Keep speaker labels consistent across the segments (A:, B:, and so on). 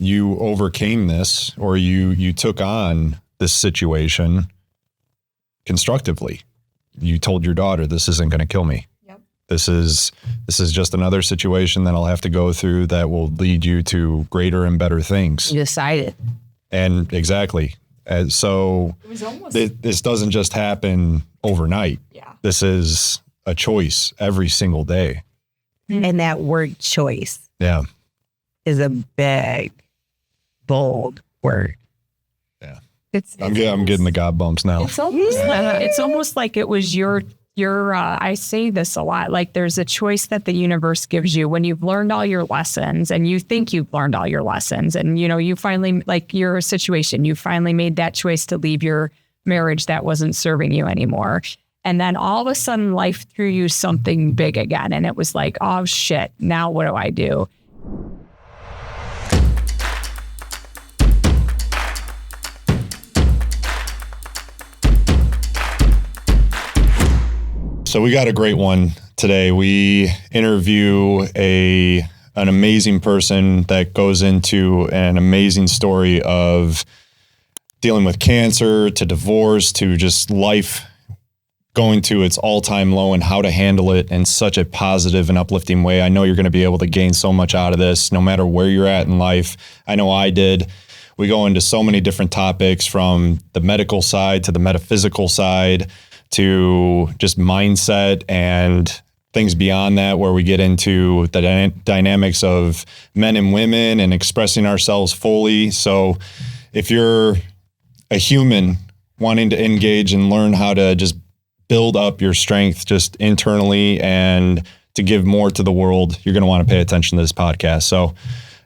A: you overcame this, or you took on this situation constructively. You told your daughter, this isn't going to kill me. Yep. This is just another situation that I'll have to go through that will lead you to greater and better things.
B: You decided.
A: And exactly. So this doesn't just happen overnight. Yeah. This is a choice every single day.
C: And that word choice is a big, bold word.
A: Yeah. I'm getting the God bumps now.
D: It's almost like it was your I say this a lot, like there's a choice that the universe gives you when you've learned all your lessons and you think you've learned all your lessons. And, you finally, like your situation, you finally made that choice to leave your marriage that wasn't serving you anymore. And then all of a sudden life threw you something big again. And it was like, oh shit, now what do I do?
A: So we got a great one today. We interview an amazing person that goes into an amazing story of dealing with cancer, to divorce, to just life going to its all-time low and how to handle it in such a positive and uplifting way. I know you're going to be able to gain so much out of this, no matter where you're at in life. I know I did. We go into so many different topics, from the medical side to the metaphysical side, to just mindset and things beyond that, where we get into the dynamics of men and women and expressing ourselves fully. So if you're a human wanting to engage and learn how to just build up your strength just internally and to give more to the world, you're going to want to pay attention to this podcast. So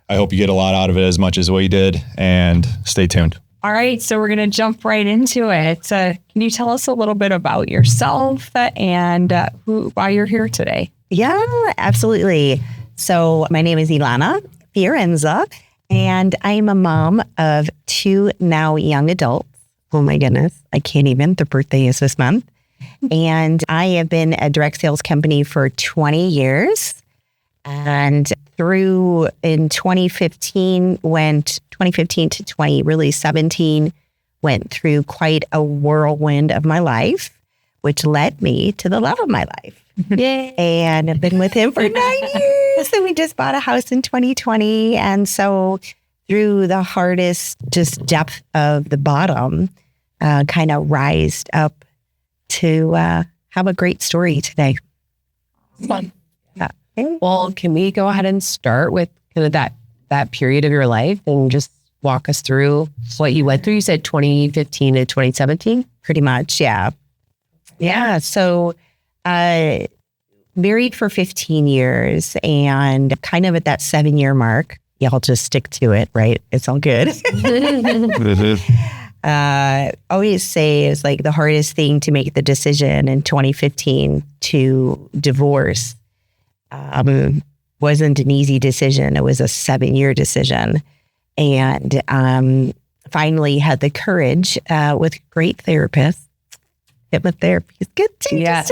A: I hope you get a lot out of it as much as we did, and stay tuned.
D: All right, so we're going to jump right into it. Can you tell us a little bit about yourself and why you're here today?
C: Yeah, absolutely. So my name is Ilanna Fiorenza, and I'm a mom of 2 now young adults. Oh my goodness, I can't even. Their birthday is this month. And I have been a direct sales company for 20 years. And through in 2015 to 2017, went through quite a whirlwind of my life, which led me to the love of my life. Yay. And I've been with him for 9 years. And we just bought a house in 2020. And so through the hardest just depth of the bottom, kind of rised up to have a great story today.
B: Fun. Well, can we go ahead and start with kind of that period of your life and just walk us through what you went through? You said 2015 to 2017?
C: Pretty much, yeah. Yeah, so married for 15 years, and kind of at that 7-year mark, y'all just stick to it, right? It's all good. Always say is like the hardest thing to make the decision in 2015 to divorce. Wasn't an easy decision. It was a 7-year decision. And finally had the courage with great therapists. Hypnotherapy is good too.
B: Yes.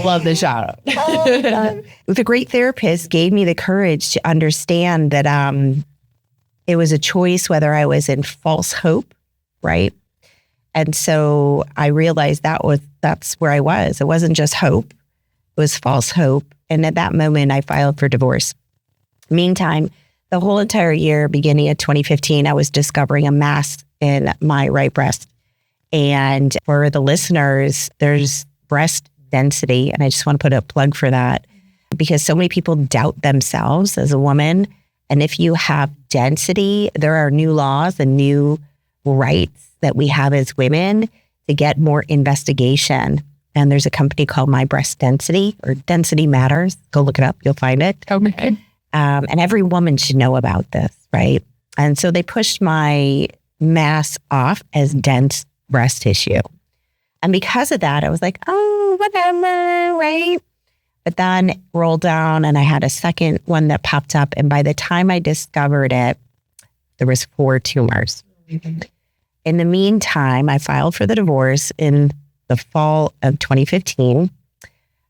B: Love the shout out.
C: With a great therapist gave me the courage to understand that it was a choice whether I was in false hope, right? And so I realized that's where I was. It wasn't just hope. It was false hope. And at that moment, I filed for divorce. Meantime, the whole entire year, beginning of 2015, I was discovering a mass in my right breast. And for the listeners, there's breast density. And I just want to put a plug for that, because so many people doubt themselves as a woman. And if you have density, there are new laws and new rights that we have as women to get more investigation. And there's a company called My Breast Density, or Density Matters. Go look it up. You'll find it.
D: Okay.
C: And every woman should know about this, right? And so they pushed my mass off as dense breast tissue. And because of that, I was like, oh, whatever, right? But then rolled down and I had a second one that popped up. And by the time I discovered it, there was 4 tumors. In the meantime, I filed for the divorce in the fall of 2015.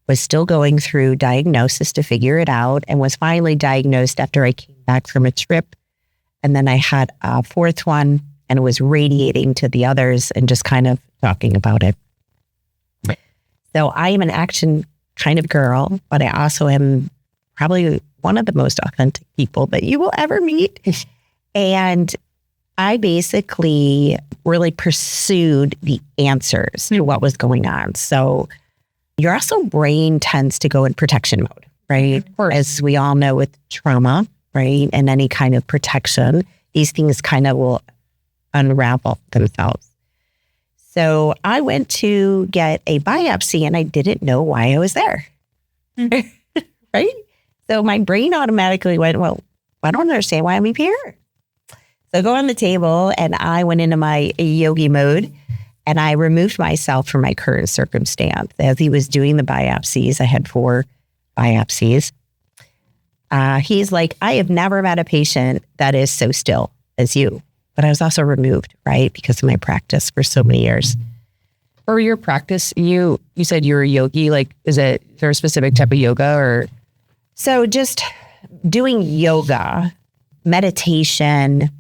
C: was still going through diagnosis to figure it out, and was finally diagnosed after I came back from a trip. And then I had a fourth one and was radiating to the others and just kind of talking about it. So I am an action kind of girl, but I also am probably one of the most authentic people that you will ever meet. And I basically really pursued the answers to what was going on. So your also brain tends to go in protection mode, right?
B: Of course.
C: As we all know with trauma, right? And any kind of protection, these things kind of will unravel themselves. So I went to get a biopsy and I didn't know why I was there. Right? So my brain automatically went, well, I don't understand why I'm here. So I go on the table and I went into my yogi mode and I removed myself from my current circumstance. As he was doing the biopsies, I had 4 biopsies. He's like, I have never met a patient that is so still as you. But I was also removed, right? Because of my practice for so many years.
B: For your practice, you said you're a yogi. Like, is there a specific type of yoga or?
C: So just doing yoga, meditation,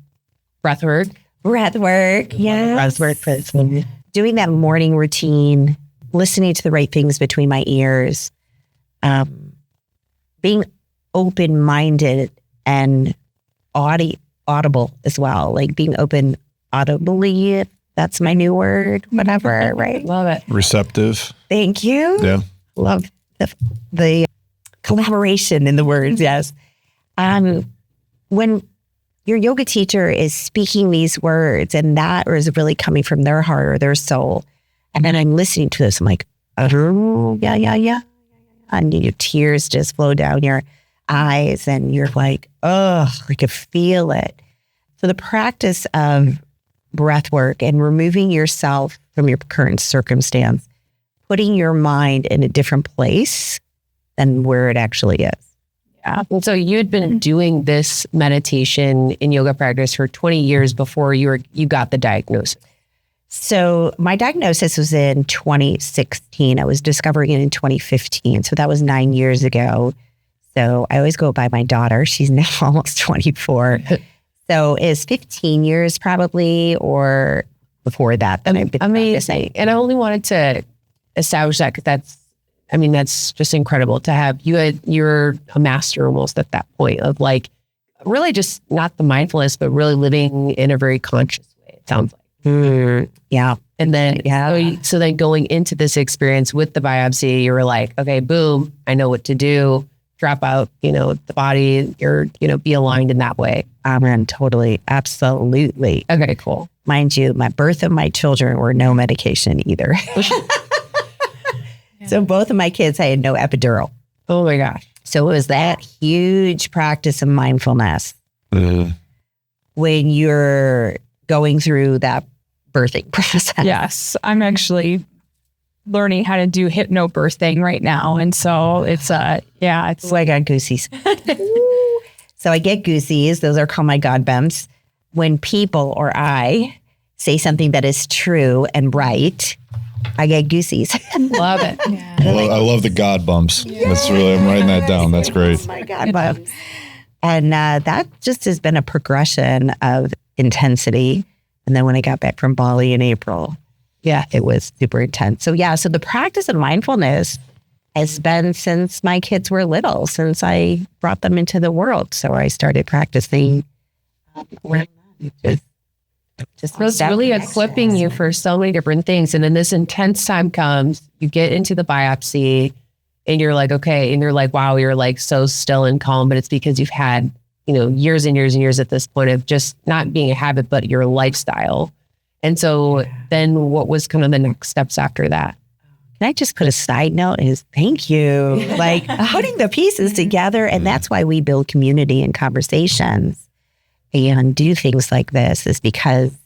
B: Breath work.
C: Yes. Doing that morning routine, listening to the right things between my ears, being open-minded and audible as well, like being open audibly. That's my new word, whatever, right?
B: Love it.
A: Receptive.
C: Thank you.
A: Yeah.
C: Love the collaboration in the words, yes. When your yoga teacher is speaking these words and that is really coming from their heart or their soul, and then I'm listening to this, I'm like, oh, yeah. And your tears just flow down your eyes and you're like, oh, I could feel it. So the practice of breath work and removing yourself from your current circumstance, putting your mind in a different place than where it actually is.
B: Yeah. And so you had been doing this meditation in yoga practice for 20 years before you got the diagnosis.
C: So my diagnosis was in 2016. I was discovering it in 2015. So that was 9 years ago. So I always go by my daughter. She's now almost 24. So it's 15 years probably, or before that.
B: Amazing. And I only wanted to establish that because that's just incredible to have. You're a master almost at that point of like, really just not the mindfulness, but really living in a very conscious way, it sounds like.
C: Yeah.
B: And then, so then going into this experience with the biopsy, you were like, okay, boom, I know what to do. Drop out, the body, be aligned in that way.
C: Totally. Absolutely.
B: Okay, cool.
C: Mind you, my birth of my children were no medication either. So both of my kids, I had no epidural.
B: Oh my gosh.
C: So it was that huge practice of mindfulness when you're going through that birthing process.
D: Yes, I'm actually learning how to do hypnobirthing right now. And so it's, it's.
C: Oh, I got goosies. So I get goosies. Those are called my God bumps. When people or I say something that is true and right, I get goosies.
B: Love it.
A: Yeah. I love the God bumps. That's really, I'm writing that down. That's great.
C: My God bumps. And that just has been a progression of intensity. And then when I got back from Bali in April, it was super intense. So so the practice of mindfulness has been since my kids were little, since I brought them into the world. So I started practicing.
B: Just it's really equipping you for so many different things. And then this intense time comes, you get into the biopsy and you're like, okay. And you're like, wow, you're like so still and calm, but it's because you've had, years and years and years at this point of just not being a habit, but your lifestyle. And so then what was kind of the next steps after that?
C: Can I just put a side note is thank you. Like putting the pieces together. And that's why we build community and conversations and do things like this is because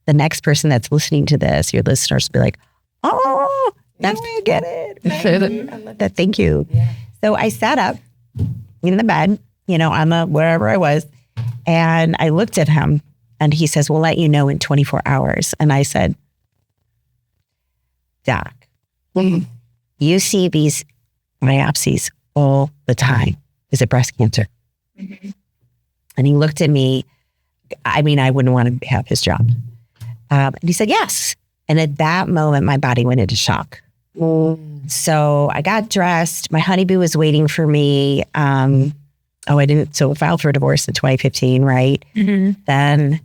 C: the next person that's listening to this, your listeners will be like, oh, that's why I get it. I love that. Thank you. Yeah. So I sat up in the bed, on the wherever I was, and I looked at him and he says, we'll let you know in 24 hours. And I said, Doc, you see these biopsies all the time. Is it breast cancer? And he looked at me. I mean, I wouldn't want to have his job. And he said, yes. And at that moment, my body went into shock. So I got dressed. My honeyboo was waiting for me. I filed for divorce in 2015, right? Then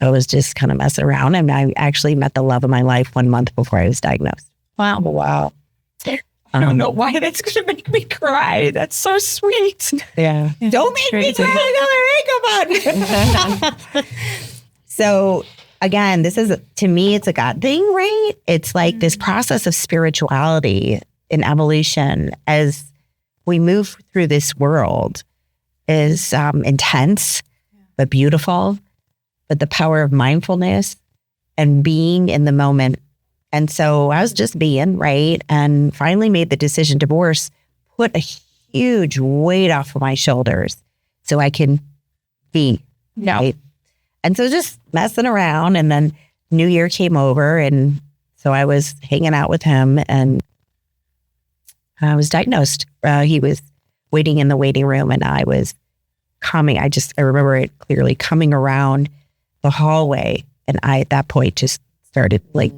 C: I was just kind of messing around. And I actually met the love of my life 1 month before I was diagnosed.
D: Wow. I don't know why that's going to make me cry. That's so sweet.
C: Yeah. Don't make me cry. Come on. So again, to me, it's a God thing, right? It's like this process of spirituality and evolution as we move through this world is intense, but beautiful. But the power of mindfulness and being in the moment. And so I was just being, right? And finally made the decision to divorce, put a huge weight off of my shoulders so I can be, right? And so just messing around. And then New Year came over. And so I was hanging out with him and I was diagnosed. He was waiting in the waiting room and I was coming. I remember it clearly coming around the hallway. And I, at that point, just started like,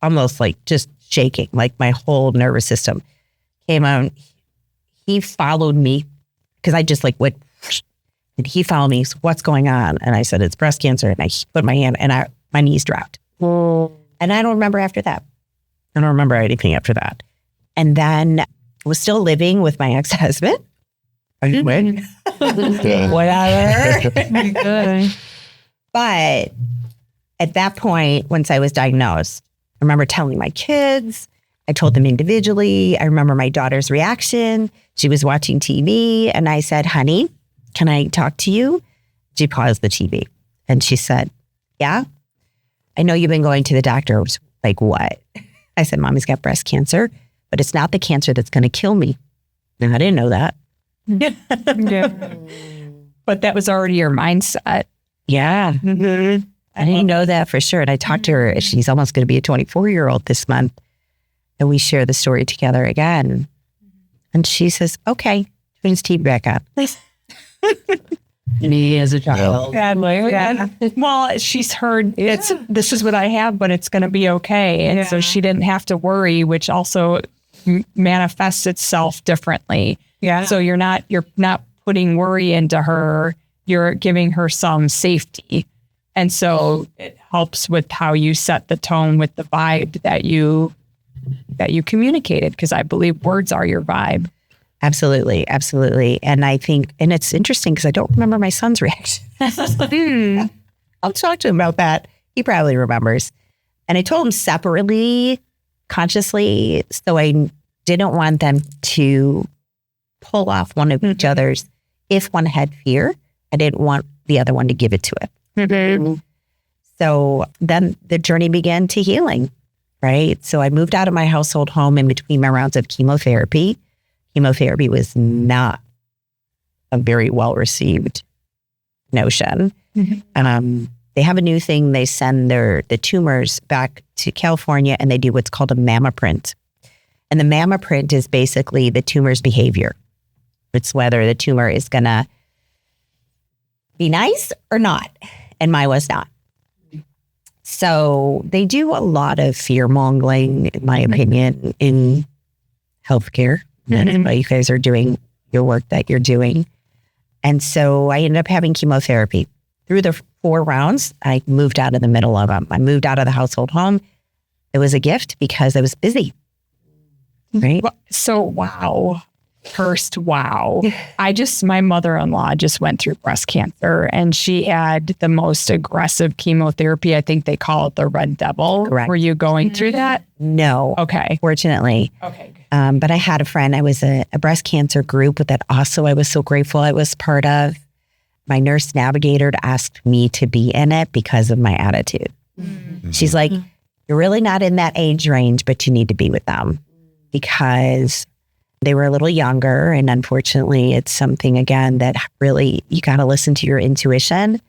C: almost like just shaking, like my whole nervous system came on. He followed me because I just like went, and he followed me. So what's going on? And I said, it's breast cancer. And I put my hand and my knees dropped. And I don't remember after that. I don't remember anything after that. And then I was still living with my ex-husband. Whatever. But at that point, once I was diagnosed, I remember telling my kids, I told them individually. I remember my daughter's reaction. She was watching TV and I said, honey, can I talk to you? She paused the TV and she said, yeah, I know you've been going to the doctor. I was like, what? I said, Mommy's got breast cancer, but it's not the cancer that's going to kill me. And I didn't know that.
D: But that was already your mindset.
C: Yeah. I didn't know that for sure. And I talked to her. She's almost going to be a 24-year-old this month. And we share the story together again. And she says, okay, turn his TV back on. Me as a child.
D: Yeah. Well, she's heard this is what I have, but it's going to be okay. And so she didn't have to worry, which also manifests itself differently. Yeah. So you're not putting worry into her. You're giving her some safety. And so it helps with how you set the tone with the vibe that you communicated, because I believe words are your vibe.
C: Absolutely. Absolutely. And I think, and it's interesting because I don't remember my son's reaction. I'll talk to him about that. He probably remembers. And I told him separately, consciously, so I didn't want them to pull off one of each other's. If one had fear, I didn't want the other one to give it to it. So then the journey began to healing, right? So I moved out of my household home in between my rounds of chemotherapy. Chemotherapy was not a very well-received notion. They have a new thing. They send the tumors back to California and they do what's called a mamma print. And the mamma print is basically the tumor's behavior. It's whether the tumor is going to be nice or not. And mine was not. So they do a lot of fear mongering, in my opinion, in healthcare. That's why you guys are doing your work that you're doing. And so I ended up having chemotherapy. Through the 4 rounds, I moved out of the middle of them. I moved out of the household home. It was a gift because I was busy. Right?
D: So, wow. First, wow. My mother-in-law just went through breast cancer and she had the most aggressive chemotherapy. I think they call it the Red Devil.
C: Correct.
D: Were you going through that?
C: No.
D: Okay.
C: Fortunately.
D: Okay.
C: But I had a friend. I was a breast cancer group that also I was so grateful I was part of. My nurse navigator asked me to be in it because of my attitude. She's like, you're really not in that age range, but you need to be with them because they were a little younger. And unfortunately, it's something, again, that really, you got to listen to your intuition.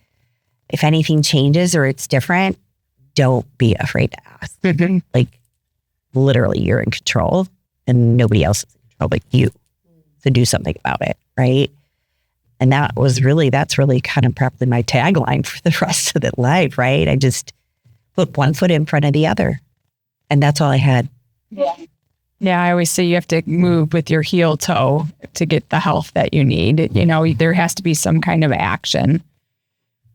C: If anything changes or it's different, don't be afraid to ask. Like, literally, you're in control and nobody else is in control but you. So do something about it, right? And that's really kind of probably my tagline for the rest of the life, right? I just put one foot in front of the other. And that's all I had.
D: Yeah, I always say you have to move with your heel toe to get the health that you need. You know, there has to be some kind of action.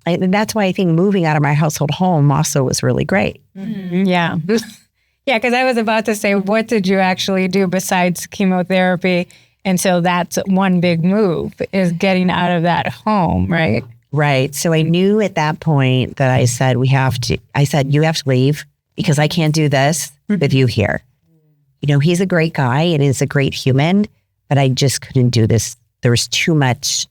C: And that's why I think moving out of my household home also was really great.
E: Mm-hmm. Yeah. Yeah, because I was about to say, what did you actually do besides chemotherapy? And so that's one big move, is getting out of that home, right?
C: Right. So I knew at that point that I said, you have to leave because I can't do this with you here. You know, he's a great guy and is a great human, but I just couldn't do this. There was too much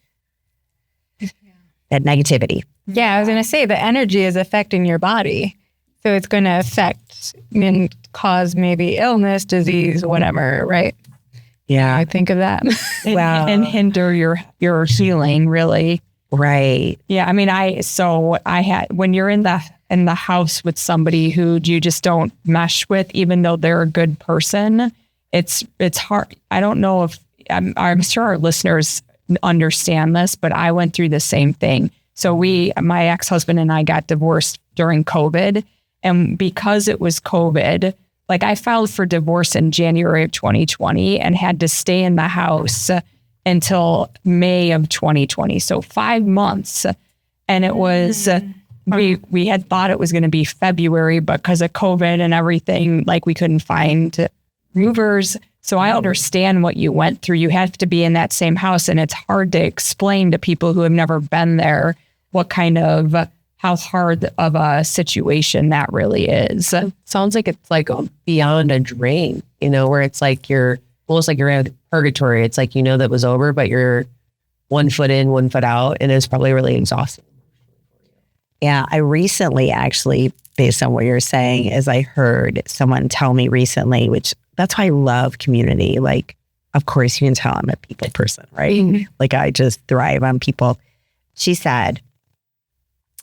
C: that negativity.
E: Yeah, I was going to say the energy is affecting your body. So it's going to affect and cause maybe illness, disease, whatever, right?
C: Yeah.
E: I think of that.
C: Wow.
D: And hinder your healing, really.
C: Right.
D: Yeah. I mean, when you're in the house with somebody who you just don't mesh with, even though they're a good person, it's hard. I don't know if I'm sure our listeners understand this, but I went through the same thing. So my ex-husband and I got divorced during COVID. And because it was COVID, like I filed for divorce in January of 2020 and had to stay in the house until May of 2020. So 5 months. And it was, we had thought it was going to be February, but because of COVID and everything, like we couldn't find movers. So I understand what you went through. You have to be in that same house. And it's hard to explain to people who have never been there how hard of a situation that really is.
B: It sounds like it's like beyond a drain, you know, where it's like you're almost like you're in purgatory. It's like, you know, that was over, but you're 1 foot in, 1 foot out. And it's probably really exhausting.
C: Yeah. I recently actually, based on what you're saying, is I heard someone tell me recently, which that's why I love community. Like, of course, you can tell I'm a people person, right? Mm-hmm. Like I just thrive on people. She said,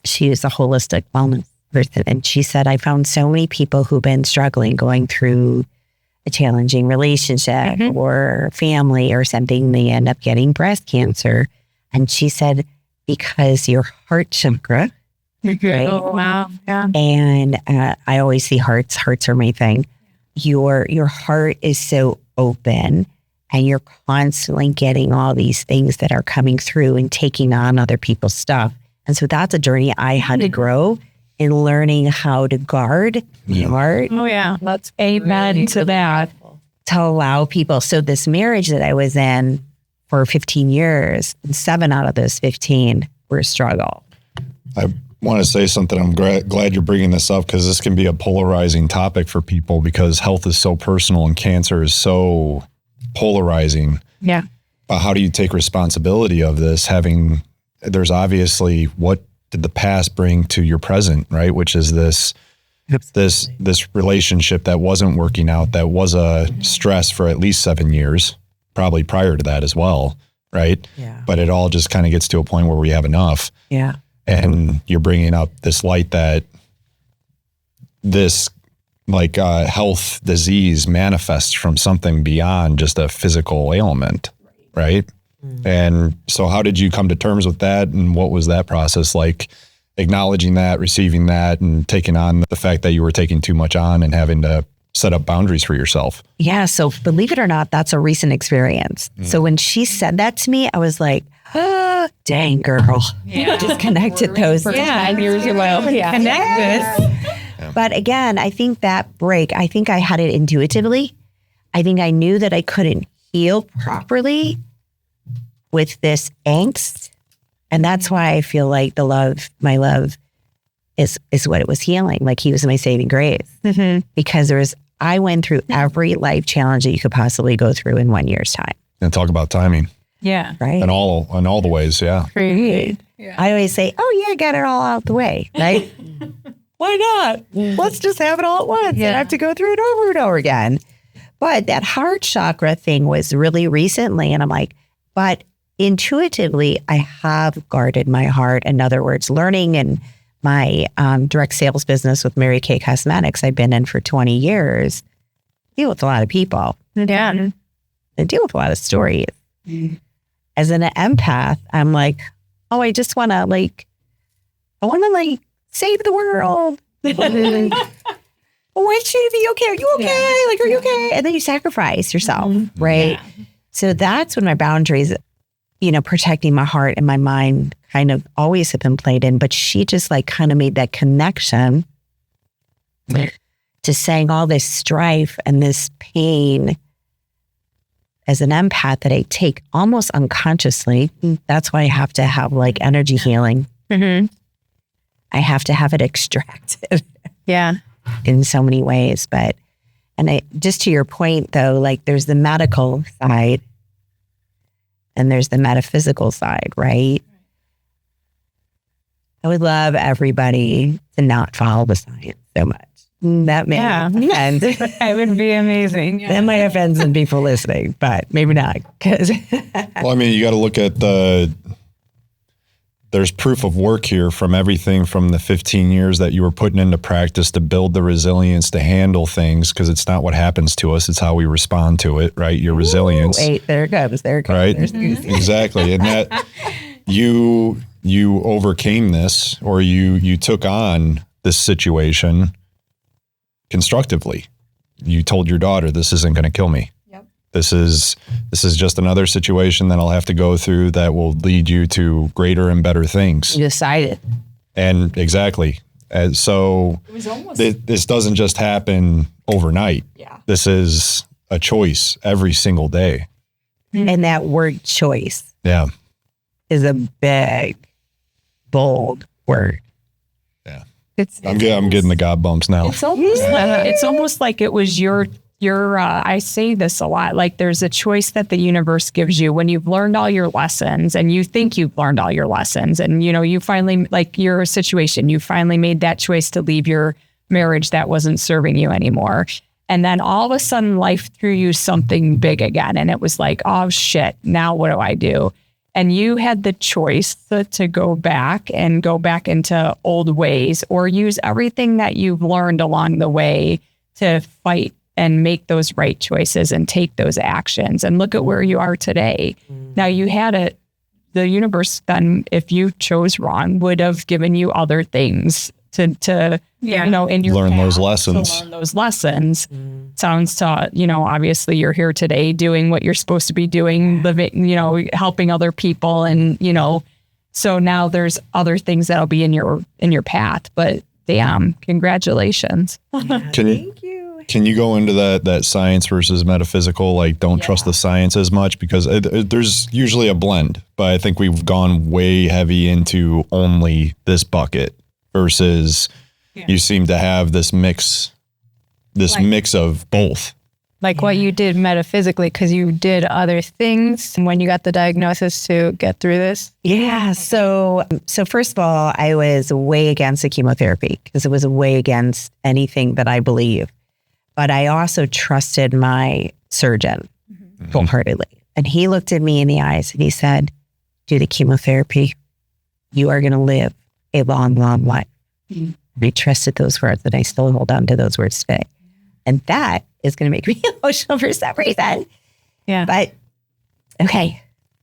C: she is a holistic wellness person. And she said, I found so many people who've been struggling, going through a challenging relationship or family or something. They end up getting breast cancer. And she said, because your heart chakra, right?
E: Oh, wow. Yeah.
C: And I always see hearts. Hearts are my thing. Your heart is so open and you're constantly getting all these things that are coming through and taking on other people's stuff. And so that's a journey I had to grow in learning how to guard my heart.
E: Oh, yeah.
D: Let's amen to that.
C: To allow people. So this marriage that I was in for 15 years, 7 out of those 15 were a struggle.
A: I want to say something. I'm glad you're bringing this up because this can be a polarizing topic for people because health is so personal and cancer is so polarizing.
E: Yeah.
A: But how do you take responsibility of this there's obviously what did the past bring to your present, right? Which is this relationship that wasn't working out, that was a stress for at least 7 years, probably prior to that as well, right?
C: Yeah.
A: But it all just kind of gets to a point where we have enough.
C: Yeah.
A: And you're bringing up this light that this health disease manifests from something beyond just a physical ailment, right? And so how did you come to terms with that? And what was that process like, acknowledging that, receiving that, and taking on the fact that you were taking too much on and having to set up boundaries for yourself?
C: Yeah. So believe it or not, that's a recent experience. So when she said that to me, I was like, dang girl.
E: Yeah.
C: Just connected those.
E: Yeah. Years ago. Yeah.
C: Connect this. But again, I think that break, I think I had it intuitively. I think I knew that I couldn't heal properly with this angst. And that's why I feel like my love is what it was healing. Like he was my saving grace. Mm-hmm. Because I went through every life challenge that you could possibly go through in 1 year's time.
A: And talk about timing.
E: Yeah.
C: Right.
A: In all the ways, yeah.
E: Great. Yeah.
C: I always say, oh yeah, get it all out the way. Right? Why not? Let's just have it all at once. Yeah. And I have to go through it over and over again. But that heart chakra thing was really recently. And I'm like, but intuitively, I have guarded my heart. In other words, learning in my direct sales business with Mary Kay Cosmetics, I've been in for 20 years, deal with a lot of people.
E: Yeah.
C: I deal with a lot of stories. As an empath, I'm like, oh, I just want to save the world. Why should you be okay? Are you okay?
E: Yeah.
C: Like, are you okay? And then you sacrifice yourself, right?
E: Yeah.
C: So that's when my boundaries, protecting my heart and my mind kind of always have been played in. But she just like kind of made that connection to saying all this strife and this pain as an empath that I take almost unconsciously. That's why I have to have like energy healing.
E: Mm-hmm.
C: I have to have it extracted
E: Yeah.
C: in so many ways. Just to your point though, like there's the medical side and there's the metaphysical side, right? I would love everybody to not follow the science so much. That may offend.
E: It would be amazing. Yeah.
C: That might offend some people listening, but maybe not. Because
A: Well, I mean, you got to look at there's proof of work here from everything from the 15 years that you were putting into practice to build the resilience to handle things, because it's not what happens to us, it's how we respond to it, right? Your resilience.
C: Wait, there it comes.
A: Right? Exactly. And that you overcame this, or you took on this situation constructively. You told your daughter, this isn't going to kill me.
D: Yep.
A: This is just another situation that I'll have to go through that will lead you to greater and better things.
B: You decided.
A: And exactly. And so
D: It was almost
A: this doesn't just happen overnight.
D: yeah.
A: This is a choice every single day.
C: And that word choice
A: Yeah.
C: is a big, bold word.
A: Yeah.
B: It's
A: I'm getting the God bumps now.
D: It's almost like it was your I say this a lot, like there's a choice that the universe gives you when you've learned all your lessons and you think you've learned all your lessons, and you finally, like your situation, you finally made that choice to leave your marriage that wasn't serving you anymore. And then all of a sudden life threw you something big again, and it was like, oh shit, now what do I do? And you had the choice to go back into old ways, or use everything that you've learned along the way to fight and make those right choices and take those actions. And look at where you are today. Now you had the universe then, if you chose wrong, would have given you other things to in your
A: Learn
D: path,
A: those lessons.
D: to learn those lessons. Sounds to, obviously you're here today doing what you're supposed to be doing, living, helping other people. And, so now there's other things that'll be in your path, but damn, congratulations.
A: Can you go into that science versus metaphysical? Like, don't trust the science as much, because there's usually a blend, but I think we've gone way heavy into only this bucket versus you seem to have this mix of both.
E: Like what you did metaphysically, because you did other things when you got the diagnosis to get through this.
C: Yeah. So first of all, I was way against the chemotherapy because it was way against anything that I believe. But I also trusted my surgeon wholeheartedly. And he looked at me in the eyes and he said, do the chemotherapy. You are going to live a long, long life. I trusted those words, and I still hold on to those words today. And that is going to make me emotional for some reason.
E: Yeah.
C: But okay.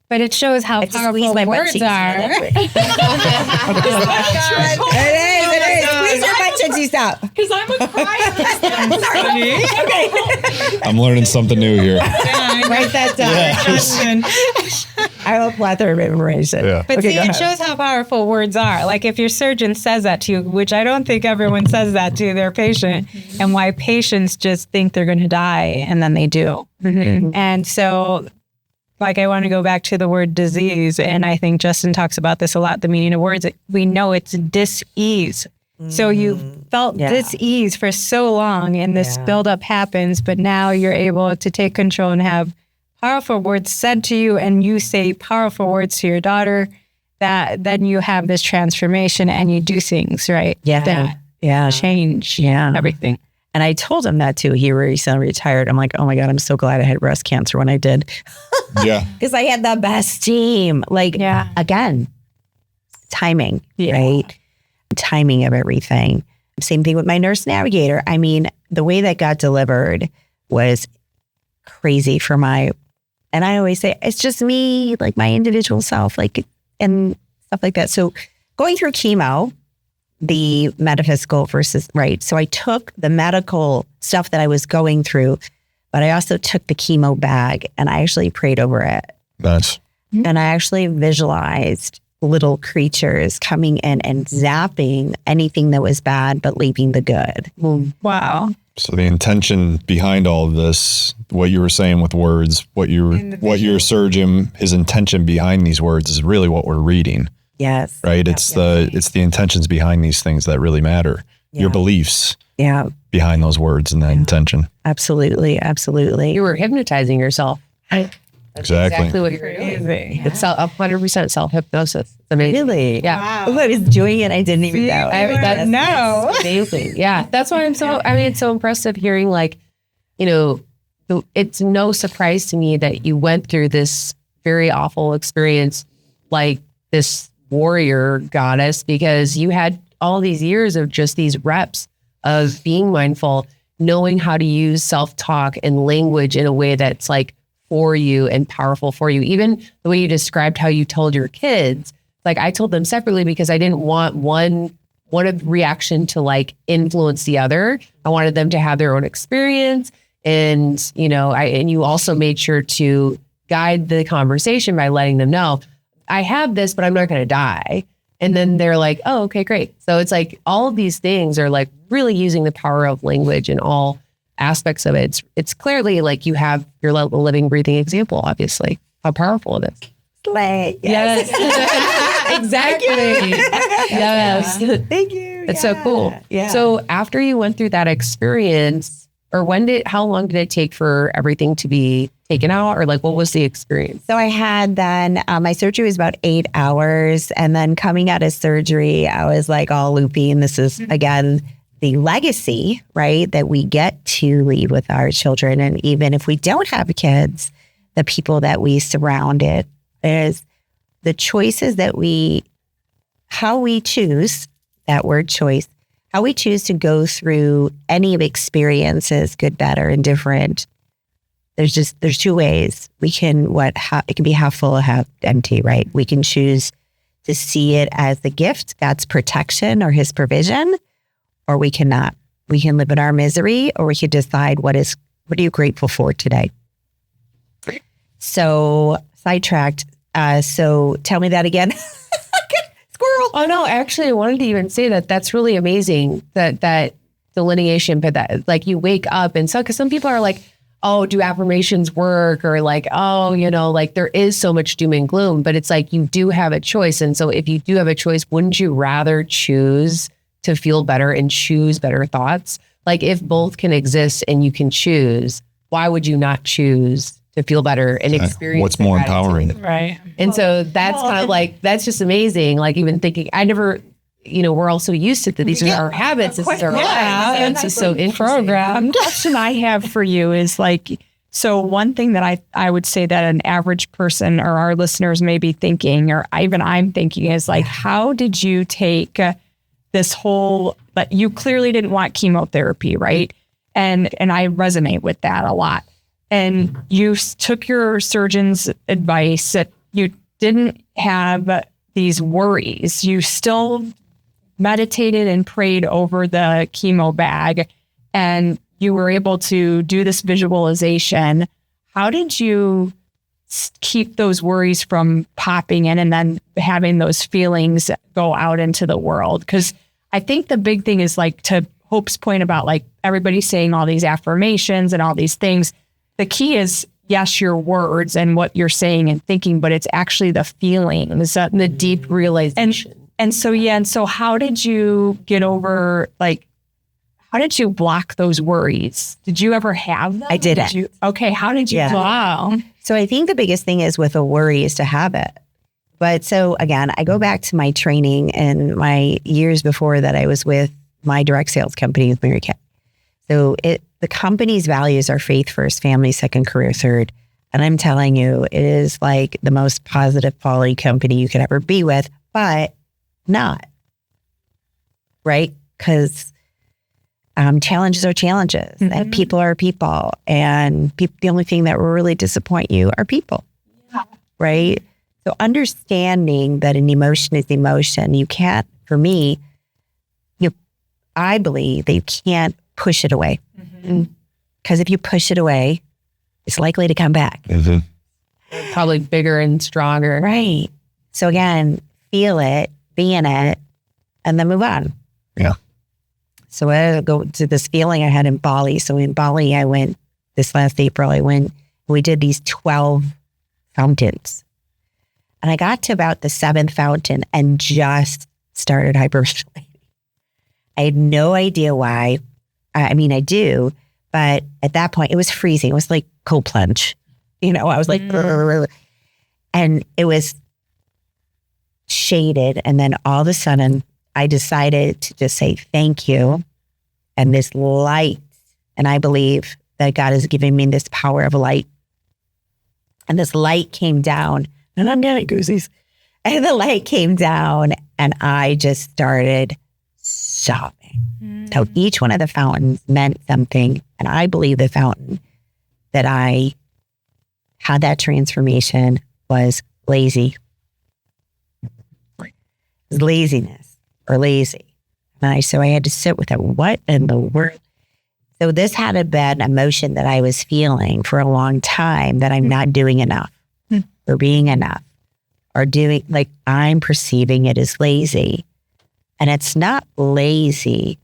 E: But it shows how
C: It just
E: powerful
C: squeezed my butt
E: words
C: cheeks.
E: are.
C: It is. Squeeze your butt cheeks, you stop.
D: Because I'm a crier.
C: Okay.
A: I'm learning something new here.
C: Write that down. I have a plethora of information.
A: Yeah.
E: But
C: Okay,
E: see,
C: go
E: it
C: ahead.
E: shows how powerful words are. Like if your surgeon says that to you, which I don't think everyone says that to their patient, and why patients just think they're going to die and then they do. And so, like, I want to go back to the word disease. And I think Justin talks about this a lot, the meaning of words. We know it's dis-ease. So you felt dis-ease for so long, and this buildup happens, but now you're able to take control and have powerful words said to you, and you say powerful words to your daughter, that then you have this transformation and you do things, right?
C: Yeah.
E: That change everything.
C: And I told him that too. He recently retired. I'm like, oh my God, I'm so glad I had breast cancer when I did.
A: Yeah.
C: Because I had the best team. Like, again, timing, right? Timing of everything. Same thing with my nurse navigator. I mean, the way that got delivered was crazy for my And I always say, it's just me, like my individual self, like, and stuff like that. So going through chemo, the metaphysical versus, right. So I took the medical stuff that I was going through, but I also took the chemo bag and I actually prayed over it.
A: That's
C: And I actually visualized little creatures coming in and zapping anything that was bad, but leaving the good.
E: Wow.
A: so the intention behind all of this, what you were saying with words, what your surgeon, his intention behind these words is really what we're reading,
C: Yes.
A: right? It's the intentions behind these things that really matter.
C: Yeah.
A: Your beliefs
C: Yeah,
A: behind those words and that intention.
C: absolutely. Absolutely.
B: You were hypnotizing yourself. That's
A: Exactly.
B: what you're doing.
E: Crazy.
B: It's 100% self-hypnosis. It's amazing.
C: Really?
B: Yeah.
C: Oh, I was doing it. I didn't even know.
E: No.
B: It's amazing. Yeah. That's why it's so impressive hearing, like, it's no surprise to me that you went through this very awful experience, like this warrior goddess, because you had all these years of just these reps of being mindful, knowing how to use self-talk and language in a way that's like for you and powerful for you. Even the way you described how you told your kids, like I told them separately because I didn't want one of reaction to like influence the other. I wanted them to have their own experience. And, and you also made sure to guide the conversation by letting them know, I have this, but I'm not going to die. And then they're like, oh, okay, great. So it's like all of these things are like really using the power of language in all aspects of it. It's clearly like you have your living, breathing example, obviously, how powerful it is.
C: Slay.
B: Yes. Exactly. Yes.
C: Thank you.
B: It's so cool.
C: Yeah.
B: So after you went through that experience, or how long did it take for everything to be taken out? Or like, what was the experience?
C: So I had then, my surgery was about 8 hours. And then coming out of surgery, I was like all loopy. And this is, again, the legacy, right, that we get to leave with our children. And even if we don't have kids, the people that we surround it is the choices that how we choose, that word choice, how we choose to go through any of experiences, good, bad, or indifferent. There's two ways. We can, it can be half full or half empty, right? We can choose to see it as the gift, God's protection or his provision, or we cannot. We can live in our misery, or we can decide what are you grateful for today? So sidetracked. So tell me that again. Squirrel.
B: Oh no, actually I wanted to even say that that's really amazing, that delineation, but that like you wake up and so, because some people are like, oh, do affirmations work? Or like, oh, like there is so much doom and gloom, but it's like you do have a choice. And so if you do have a choice, wouldn't you rather choose to feel better and choose better thoughts? Like if both can exist and you can choose, why would you not choose to feel better and experience
A: what's more
B: gratitude?
A: empowering?
E: Right.
B: And so that's kind of like, that's just amazing. Like even thinking, I never, we're all so used to that. These are our habits. This is our lives. It's just so interesting.
D: The question I have for you is like, so one thing that I would say that an average person or our listeners may be thinking, or even I'm thinking, is like, how did you take this whole, but you clearly didn't want chemotherapy, right? And I resonate with that a lot. And you took your surgeon's advice that you didn't have these worries. You still meditated and prayed over the chemo bag, and you were able to do this visualization. How did you keep those worries from popping in and then having those feelings go out into the world? Because I think the big thing is like, to Hope's point about like everybody saying all these affirmations and all these things. The key is, yes, your words and what you're saying and thinking, but it's actually the feelings, the deep realization. And so how did you get over, like, how did you block those worries? Did you ever have them?
C: I didn't.
D: Okay. How did you?
C: Yeah.
D: Wow.
C: So I think the biggest thing is with a worry is to have it. But so again, I go back to my training and my years before that I was with my direct sales company with Mary Kay. So the company's values are faith first, family second, career third. And I'm telling you, it is like the most positive quality company you could ever be with, but not. Right? Because challenges are challenges, and people are people, and the only thing that will really disappoint you are people, right? So understanding that an emotion is emotion, you can't, for me, I believe that you can't push it away. Because if you push it away, it's likely to come back.
B: Probably bigger and stronger.
C: Right. So again, feel it, be in it, and then move on.
A: Yeah.
C: So I go to this feeling I had in Bali. So in Bali, I went this last April, we did these 12 fountains. And I got to about the 7th fountain and just started hyperventilating. I had no idea why. I mean, I do, but at that point it was freezing. It was like cold plunge. I was like, and it was shaded. And then all of a sudden I decided to just say, thank you. And this light, and I believe that God is giving me this power of light. And this light came down, and I'm getting goosies. And the light came down, and I just started sobbing. So each one of the fountains meant something. And I believe the fountain that I had that transformation was lazy. Laziness or lazy. And so I had to sit with it. What in the world? So this had been an emotion that I was feeling for a long time, that I'm not doing enough or being enough or doing, like I'm perceiving it as lazy. And it's not lazy.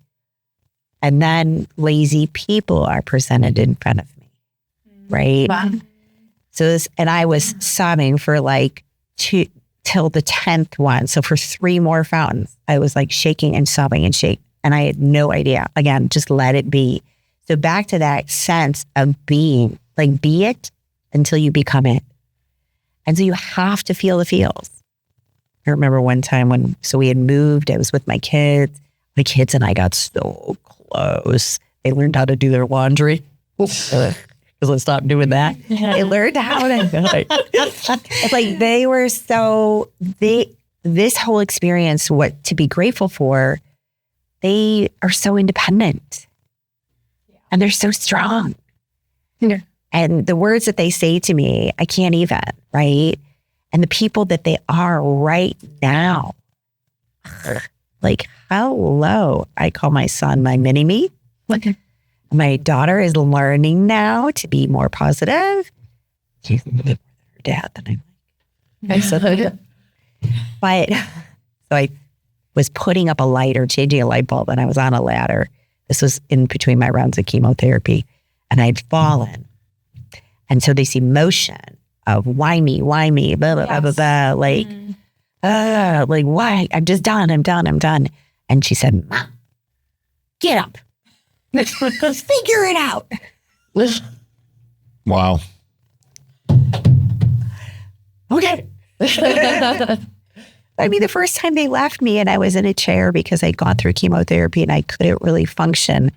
C: And then lazy people are presented in front of me, right? Wow. So and I was sobbing for like till the 10th one. So for 3 more fountains, I was like shaking and sobbing and shaking. And I had no idea. Again, just let it be. So back to that sense of being, like be it until you become it. And so you have to feel the feels. I remember one time we had moved, I was with my kids. My kids and I got so close. They learned how to do their laundry. Because I stopped doing that. They learned how to. It's like they were this whole experience, what to be grateful for, they are so independent. And they're so strong. Yeah. And the words that they say to me, I can't even, right? And the people that they are right now, like, hello. I call my son my mini-me. Okay. My daughter is learning now to be more positive. She's a little bit more than her dad than I'm like. But so I was putting up a light or changing a light bulb, and I was on a ladder. This was in between my rounds of chemotherapy, and I'd fallen. And so this emotion of why me, blah, blah, blah, blah, blah, like why? I'm done. And she said, Mom, get up. Figure it out.
A: Wow.
C: Okay. I mean, the first time they left me and I was in a chair because I'd gone through chemotherapy and I couldn't really function.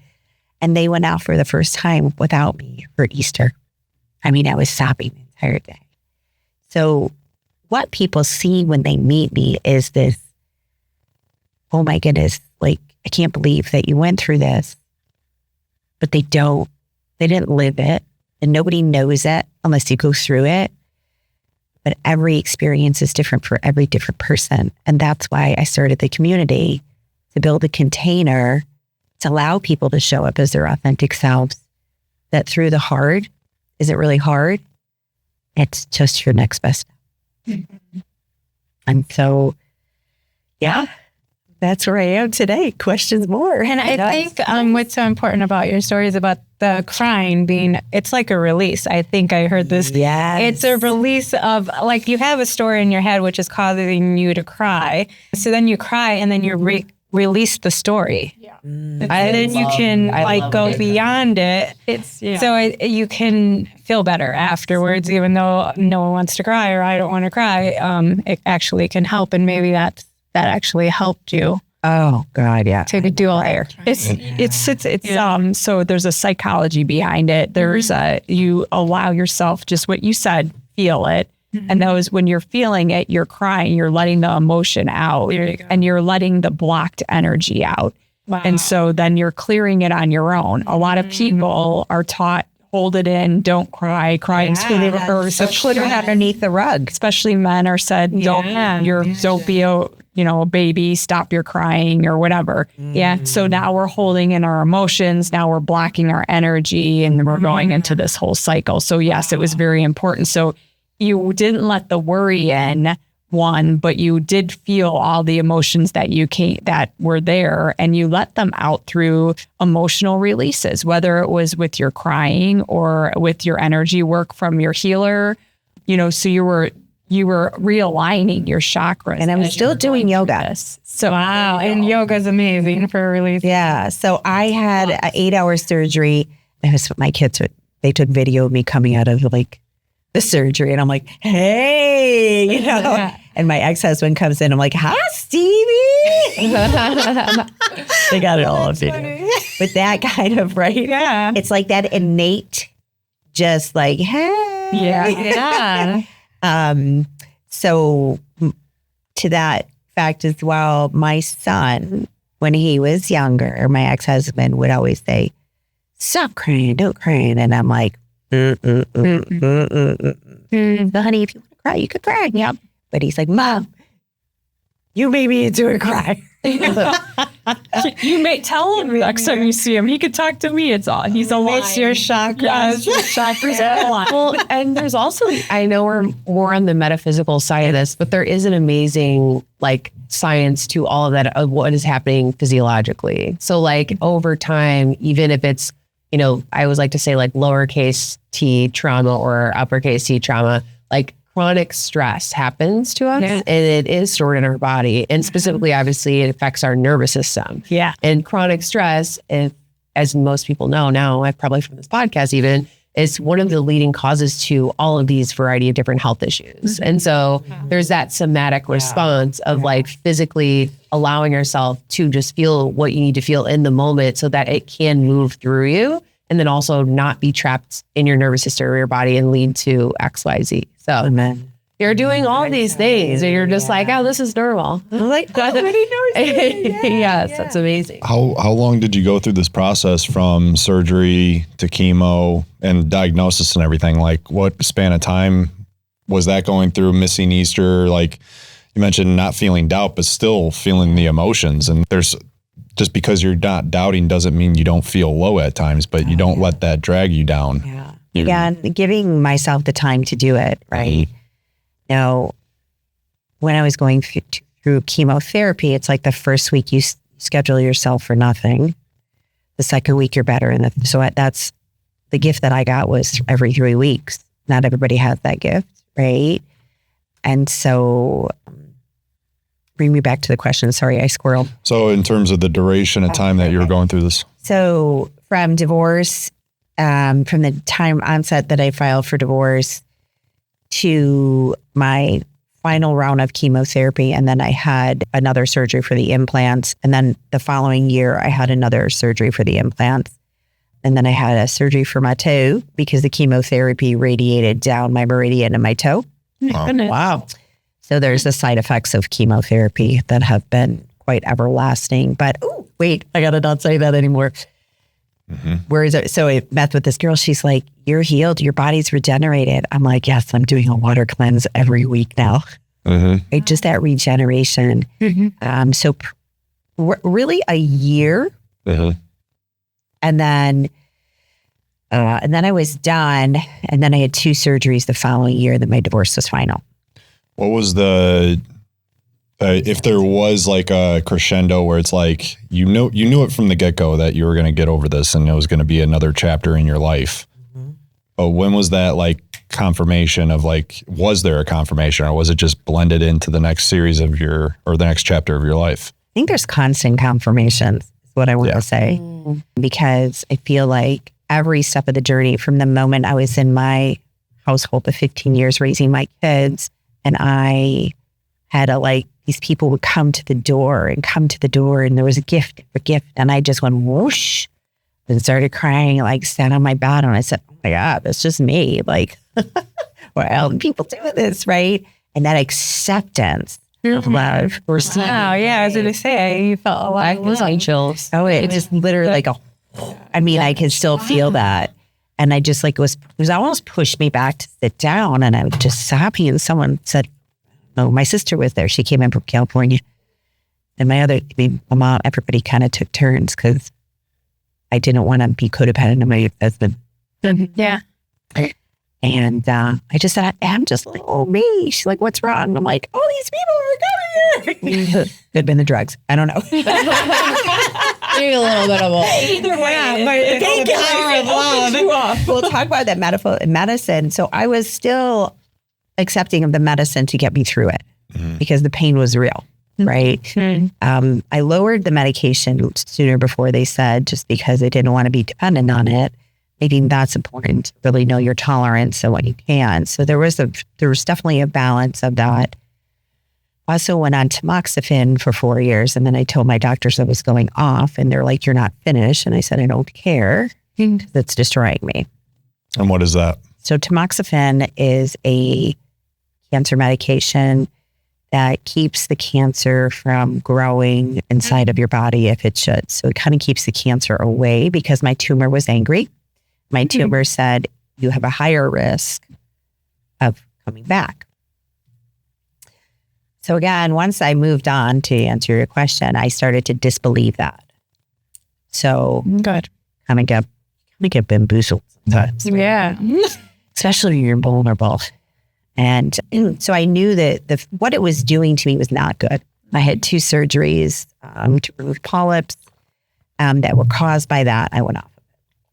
C: And they went out for the first time without me for Easter. I mean, I was sobbing the entire day. So what people see when they meet me is this, oh my goodness, like, I can't believe that you went through this. But they didn't live it, and nobody knows it unless you go through it. But every experience is different for every different person. And that's why I started the community, to build a container to allow people to show up as their authentic selves, that through the hard, is it really hard? It's just your next best step. And so, yeah. That's where I am today. Questions more.
E: And I think what's so important about your story is about the crying being, it's like a release. I think I heard this.
C: Yes.
E: It's a release of, like, you have a story in your head which is causing you to cry. So then you cry and then you release the story. Yeah. And then you can go beyond it. So you can feel better afterwards, even though no one wants to cry or I don't want to cry. It actually can help, and maybe that actually helped you.
C: Oh God, yeah.
E: To do all there.
D: So there's a psychology behind it. There's you allow yourself, just what you said, feel it. And those, when you're feeling it, you're crying, you're letting the emotion out, and you're letting the blocked energy out.
E: Wow.
D: And so then you're clearing it on your own. A lot of people are taught, hold it in, don't cry, crying or
C: Put it underneath the rug.
D: especially men are said, don't be a baby, stop your crying or whatever.
E: Yeah.
D: So now we're holding in our emotions. Now we're blocking our energy and we're going into this whole cycle. So yes, it was very important. So you didn't let the worry in one, but you did feel all the emotions that were there, and you let them out through emotional releases, whether it was with your crying or with your energy work from your healer, so you were realigning your chakras.
C: And I was still doing yoga.
D: So
E: Wow. And yoga's amazing for release.
C: Yeah. So I had an 8-hour surgery. That was what my kids, they took video of me coming out of like the surgery. And I'm like, hey, and my ex-husband comes in. I'm like, hi, Stevie. They got it all on video. But that kind of, right?
E: Yeah.
C: It's like that innate, just like, hey.
E: Yeah.
C: So to that fact as well, my son, when he was younger, my ex-husband would always say, stop crying, don't cry. And I'm like, But honey, if you want to cry, you could cry.
D: Yep.
C: But he's like, Mom, you made me into a cry.
D: You may tell him next time you see him. He could talk to me. He's alive.
E: It's your chakras.
D: Yes, your chakras are alive.
B: Well, and there's also, I know we're more on the metaphysical side of this, but there is an amazing science to all of that, of what is happening physiologically. So over time, even if it's, I always like to say lowercase t trauma or uppercase T trauma, chronic stress happens to us and it is stored in our body. And specifically, obviously, it affects our nervous system.
E: Yeah.
B: And chronic stress, as most people know now, probably from this podcast even, is one of the leading causes to all of these variety of different health issues. And so there's that somatic response of physically allowing yourself to just feel what you need to feel in the moment so that it can move through you. And then also not be trapped in your nervous system or your body and lead to X, Y, Z. So you're doing all these things and you're just oh, this is normal. Yes, that's amazing.
A: How long did you go through this process from surgery to chemo and diagnosis and everything? What span of time was that going through, missing Easter? You mentioned not feeling doubt, but still feeling the emotions. And just because you're not doubting doesn't mean you don't feel low at times, but you don't let that drag you down.
C: Yeah. And giving myself the time to do it, right? Now, when I was going through chemotherapy, it's the first week you schedule yourself for nothing. The second week you're better. So that's the gift that I got was every 3 weeks. Not everybody has that gift, right? And so bring me back to the question. Sorry, I squirreled.
A: So in terms of the duration of time that you were going through this?
C: So from divorce, from the time onset that I filed for divorce to my final round of chemotherapy, and then I had another surgery for the implants. And then the following year, I had another surgery for the implants. And then I had a surgery for my toe because the chemotherapy radiated down my meridian in my toe.
B: Wow.
C: So there's the side effects of chemotherapy that have been quite everlasting. But, wait, I got to not say that anymore. Where is it? So I met with this girl. She's like, you're healed. Your body's regenerated. I'm like, yes, I'm doing a water cleanse every week now. Right? Just that regeneration. So really a year. And then I was done. And then I had 2 surgeries the following year. Then my divorce was final.
A: What was if there was a crescendo where it's you knew it from the get-go that you were going to get over this and it was going to be another chapter in your life. But when was that confirmation of was there a confirmation or was it just blended into the next series of the next chapter of your life?
C: I think there's constant confirmations is what I want to say, because I feel every step of the journey from the moment I was in my household of 15 years raising my kids, and I had these people would come to the door and there was a gift, and I just went whoosh and started crying, sat on my bed, and I said, oh my God, that's just me. Why are people doing this, right? And that acceptance of love.
B: We're
E: Wow, yeah, I was gonna say you felt a lot.
B: I was on chills.
C: Oh, it was literally like I could still feel that. And I just like, it was almost pushed me back to sit down, and I was just sobbing, and someone said, no, my sister was there. She came in from California. And my mom, everybody kind of took turns because I didn't want to be codependent on my husband.
E: Yeah.
C: And I just said, I'm just like, oh, me. She's like, what's wrong? I'm like, all these people are coming here. Could have been the drugs. I don't know.
B: Maybe a little bit of both.
E: Either way, but it's the power of love.
C: We'll talk about that medicine. So I was still accepting of the medicine to get me through it because the pain was real, right? I lowered the medication sooner before they said, just because I didn't want to be dependent on it. I think that's important to really know your tolerance and what you can. So there was definitely a balance of that. Also went on tamoxifen for 4 years. And then I told my doctors I was going off, and they're like, you're not finished. And I said, I don't care. That's destroying me.
A: And what is that?
C: So tamoxifen is a cancer medication that keeps the cancer from growing inside of your body if it should. So it kind of keeps the cancer away, because my tumor was angry. My tumor said, you have a higher risk of coming back. So again, once I moved on, to answer your question, I started to disbelieve that. So
E: Good.
C: kind of get bamboozled sometimes.
E: Yeah.
C: Especially when you're vulnerable. And so I knew that what it was doing to me was not good. I had 2 surgeries to remove polyps that were caused by that. I went off of it.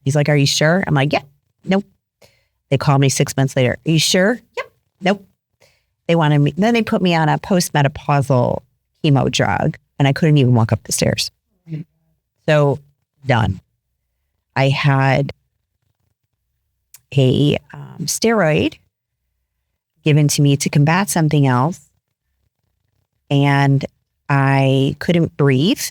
C: He's like, are you sure? I'm like, yeah. Nope. They called me 6 months later. Are you sure? Yep. Nope. They wanted me. Then they put me on a postmenopausal chemo drug, and I couldn't even walk up the stairs. So done. I had a steroid given to me to combat something else, and I couldn't breathe.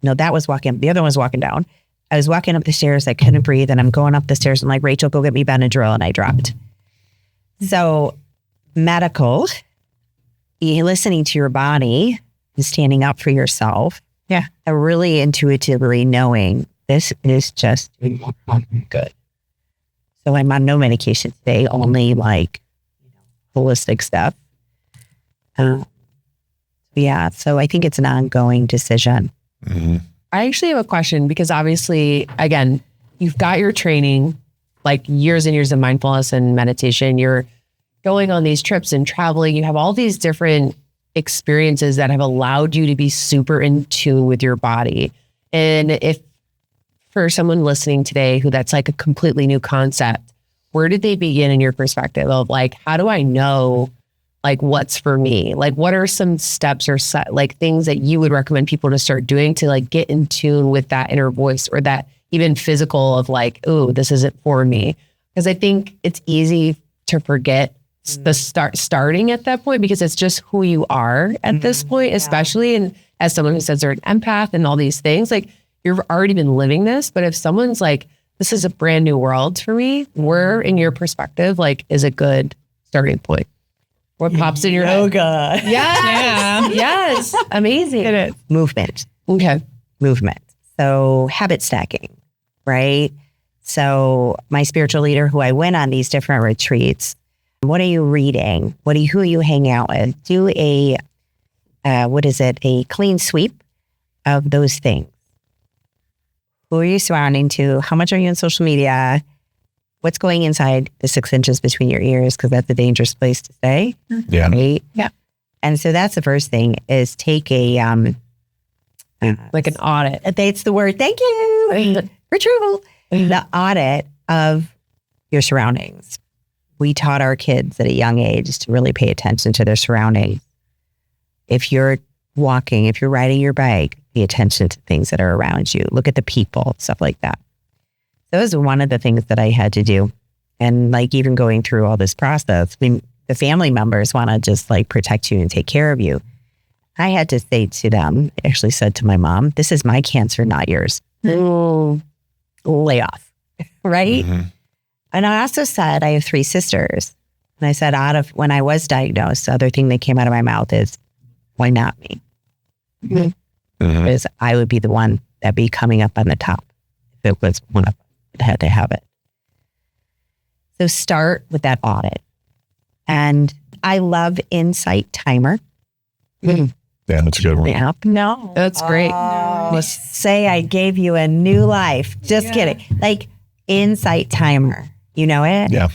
C: That was walking. The other one was walking down. I was walking up the stairs. I couldn't breathe, and I'm going up the stairs. I'm like, Rachel, go get me Benadryl, and I dropped. So medical, listening to your body and standing up for yourself.
E: Yeah.
C: And really intuitively knowing this is just good. So I'm on no medication today, only like holistic stuff. Yeah. So I think it's an ongoing decision.
A: Mm-hmm.
B: I actually have a question, because obviously, again, you've got your training, like years and years of mindfulness and meditation. You're going on these trips and traveling. You have all these different experiences that have allowed you to be super in tune with your body. And if for someone listening today who that's like a completely new concept, where did they begin in your perspective of like, how do I know like what's for me? Like, what are some steps or like things that you would recommend people to start doing to like get in tune with that inner voice, or that even physical of like, oh, this isn't for me? Because I think it's easy to forget the starting at that point, because it's just who you are at this point, especially. And as someone who says they're an empath and all these things, like you've already been living this. But if someone's like, this is a brand new world for me, where in your perspective, like, is a good starting point? What pops in your head?
C: Yoga.
B: Yes. Yes. Amazing.
E: It is.
C: Movement.
B: Okay.
C: Movement. So habit stacking, right? So my spiritual leader, who I went on these different retreats, what are you reading? Who are you hanging out with? Do a clean sweep of those things. Who are you surrounding to? How much are you on social media? What's going inside the 6 inches between your ears? Because that's a dangerous place to stay.
A: Yeah.
C: Right?
E: Yeah.
C: And so that's the first thing, is take a
B: Like an audit.
C: That's the word. Thank you. Retrieval. The audit of your surroundings. We taught our kids at a young age to really pay attention to their surroundings. If you're walking, if you're riding your bike, pay attention to things that are around you. Look at the people, stuff like that. Those are one of the things that I had to do. And like even going through all this process, I mean, the family members want to just like protect you and take care of you. I had to say to them, actually said to my mom, this is my cancer, not yours. Lay off, right?
A: Mm-hmm.
C: And I also said, I have 3 sisters. And I said, when I was diagnosed, the other thing that came out of my mouth is, why not me? Because I would be the one that'd be coming up on the top if it was one of us that had to have it. So start with that audit. And I love Insight Timer.
A: Yeah, that's a good one.
C: Yeah.
D: No.
B: That's great.
C: Let's say I gave you a new life. Just kidding. Like Insight Timer. You know it?
A: Yeah.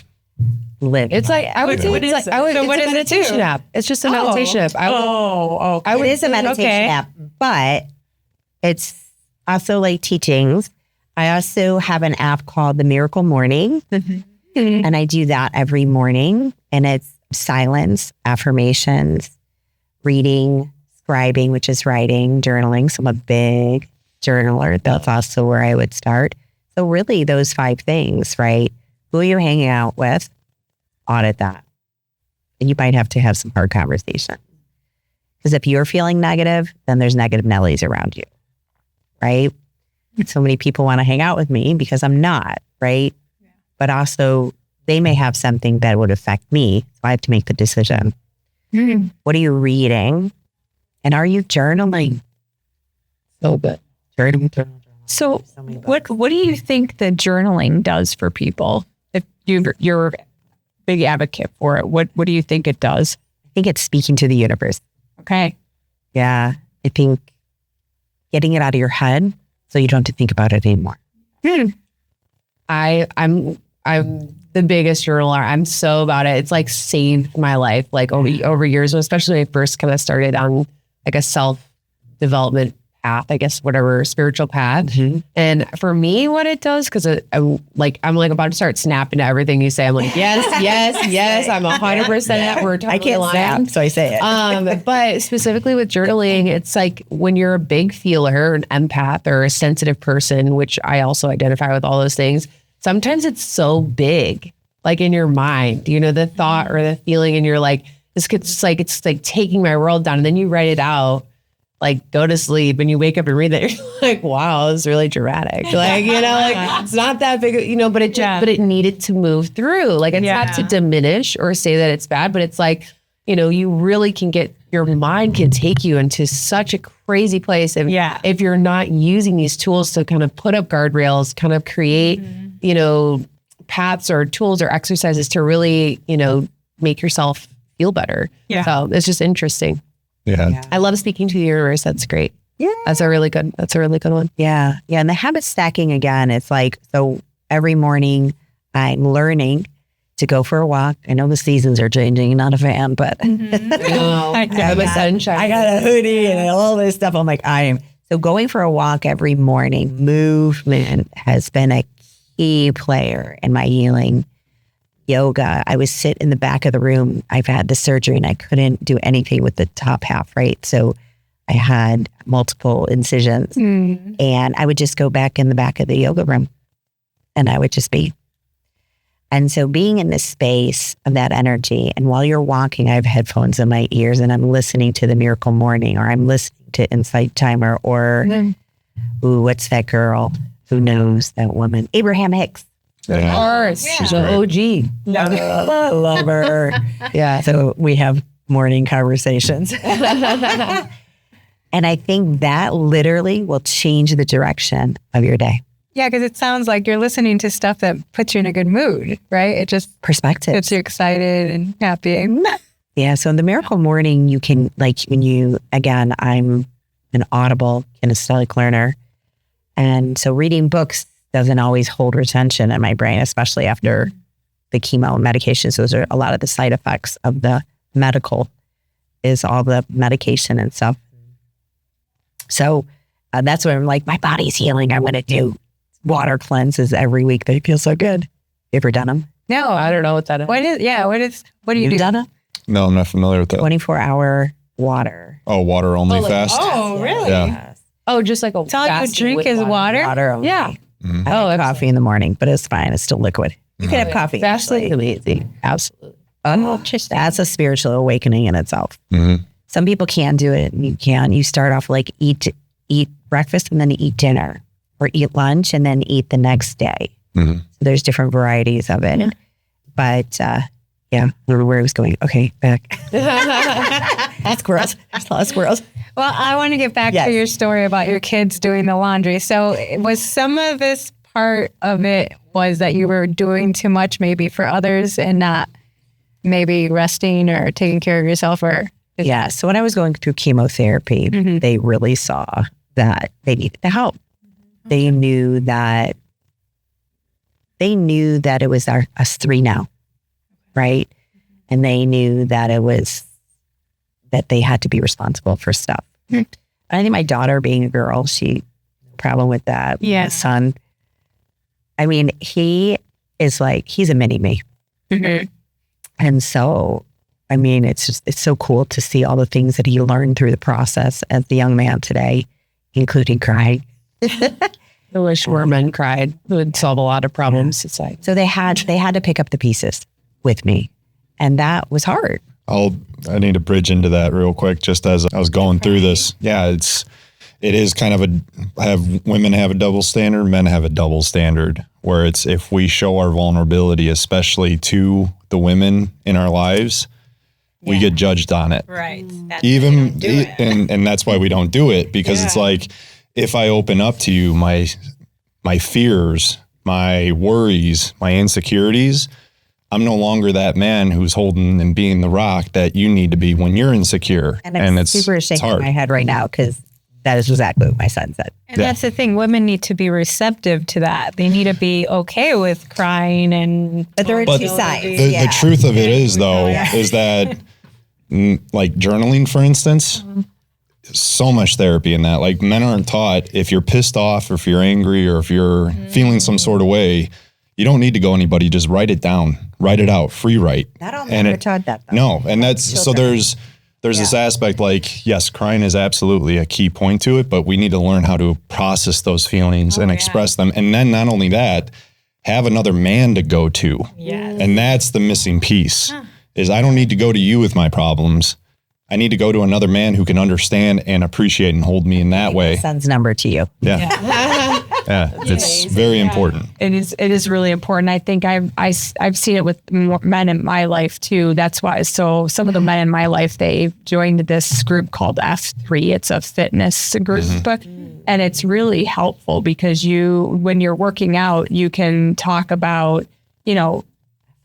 C: Live.
B: It's like, I would say
D: What
B: it's
D: is
B: like, I would,
D: it? So
B: it's
D: what
B: a
D: does it
B: meditation
D: do?
B: app. It's just a meditation app.
C: It is a meditation app, but it's also like teachings. I also have an app called the Miracle Morning, and I do that every morning. And it's silence, affirmations, reading, scribing, which is writing, journaling. So I'm a big journaler. That's also where I would start. So really those 5 things, right? Who are you hanging out with? Audit that. And you might have to have some hard conversation. Because if you're feeling negative, then there's negative Nellies around you, right? So many people want to hang out with me because I'm not, right? Yeah. But also they may have something that would affect me. So I have to make the decision. What are you reading? And are you journaling?
B: So good.
C: Journaling.
D: So what do you think the journaling does for people? If you're a big advocate for it, what do you think it does?
C: I think it's speaking to the universe.
D: Okay.
C: Yeah. I think getting it out of your head so you don't have to think about it anymore.
B: I'm the biggest journaler. I'm so about it. It's like saved my life, like over years, especially when I first kind of started on like a self-development path, I guess, whatever spiritual path. And for me, what it does, because I'm like about to start snapping to everything you say. I'm like, yes, I'm 100%. We're totally
C: I can't
B: aligned.
C: snap, so I say it.
B: But specifically with journaling, it's like when you're a big feeler, an empath, or a sensitive person, which I also identify with all those things. Sometimes it's so big, like in your mind, the thought or the feeling, and you're like, it's like taking my world down. And then you write it out, like go to sleep, and you wake up and read that. You're like, wow, it's really dramatic. Like, like it's not that big, but it just, but it needed to move through. Like it's not to diminish or say that it's bad, but it's like, you really can your mind can take you into such a crazy place. If you're not using these tools to kind of put up guardrails, kind of create, paths or tools or exercises to really, make yourself feel better. Yeah. So it's just interesting.
A: Yeah.
B: I love speaking to the universe. That's great. Yeah. That's a really good one.
C: Yeah. Yeah. And the habit stacking again, it's like, so every morning I'm learning to go for a walk. I know the seasons are changing, not a fan, but
B: I have a sunshine.
C: I got a hoodie and all this stuff. I'm like, so going for a walk every morning, movement has been a key player in my healing. Yoga. I would sit in the back of the room. I've had the surgery and I couldn't do anything with the top half, right? So I had multiple incisions and I would just go back in the back of the yoga room and I would just be. And so being in this space of that energy, and while you're walking, I have headphones in my ears and I'm listening to the Miracle Morning, or I'm listening to Insight Timer, or what's that girl? Who knows that woman? Abraham Hicks.
B: Of course. She's an OG.
C: I love her. Yeah. So we have morning conversations. And I think that literally will change the direction of your day.
E: Yeah, because it sounds like you're listening to stuff that puts you in a good mood, right? It just
C: perspective
E: gets you excited and happy.
C: Yeah. So in the Miracle Morning, you can, like, again, I'm an audible kinesthetic learner. And so reading books doesn't always hold retention in my brain, especially after the chemo and medications. Those are a lot of the side effects of the medical, is all the medication and stuff. So that's what I'm like, my body's healing. I'm going to do water cleanses every week. They feel so good. You ever done them?
E: No,
B: I don't know what that is.
E: What do you do?
C: Done it?
A: No, I'm not familiar with that.
C: 24-hour water.
A: Oh, water only fast?
E: Oh, really?
A: Yeah.
B: Oh, just like a
E: It's all you drink is water?
C: Water only.
B: Yeah.
A: Mm-hmm.
C: I have coffee in the morning, but it's fine. It's still liquid. You can have coffee.
B: Fasting amazing. Absolutely.
C: That's a spiritual awakening in itself.
A: Mm-hmm.
C: Some people can do it. And you can. You start off like eat breakfast and then eat dinner, or eat lunch and then eat the next day.
A: Mm-hmm.
C: So there's different varieties of it. But I don't know where I was going. Okay, back. That's gross. There's a lot of squirrels.
E: Well, I want to get back
C: Yes.
E: to your story about your kids doing the laundry. So was some of this part of it was that you were doing too much maybe for others and not maybe resting or taking care of yourself? Or
C: Yeah. So when I was going through chemotherapy, they really saw that they needed the help. They knew that it was us three now, right? And they knew that it was that they had to be responsible for stuff. I think my daughter, being a girl, she problem with that.
E: Yeah.
C: My son, I mean, he's a mini me. And so, I mean, it's so cool to see all the things that he learned through the process as the young man today, including crying.
B: I wish more men cried. It would solve a lot of problems. It's like,
C: So they had to pick up the pieces with me. And that was hard.
A: I need to bridge into that real quick, just as I was going through this. Yeah, it is kind of women have a double standard, men have a double standard, where it's if we show our vulnerability, especially to the women in our lives, we get judged on it.
E: right.
A: And that's why we don't do it, because it's like, if I open up to you my fears, my worries, my insecurities, I'm no longer that man who's holding and being the rock that you need to be when you're insecure.
C: And it's super shaking
A: hard.
C: my head right now because that is exactly what my son said.
E: And that's the thing. Women need to be receptive to that. They need to be okay with crying
C: But there are
A: But
C: two sides.
A: The truth of it is, though, is that like journaling, for instance, so much therapy in that. Like, men aren't taught, if you're pissed off or if you're angry or if you're feeling some sort of way, you don't need to go anybody. Just write it down, write it out, free write.
C: Not all men are taught that, though.
A: No, and that's so there's this aspect, like, yes, crying is absolutely a key point to it, but we need to learn how to process those feelings and express them. And then not only that, have another man to go to.
E: Yes.
A: And that's the missing piece, is I don't need to go to you with my problems. I need to go to another man who can understand and appreciate and hold me in that way.
C: Son's number to you.
A: Yeah. Yeah, it's very important.
D: It is really important. I think I've seen it with men in my life too. That's why. So some of the men in my life, they joined this group called F3. It's a fitness group, and it's really helpful because when you're working out, you can talk about,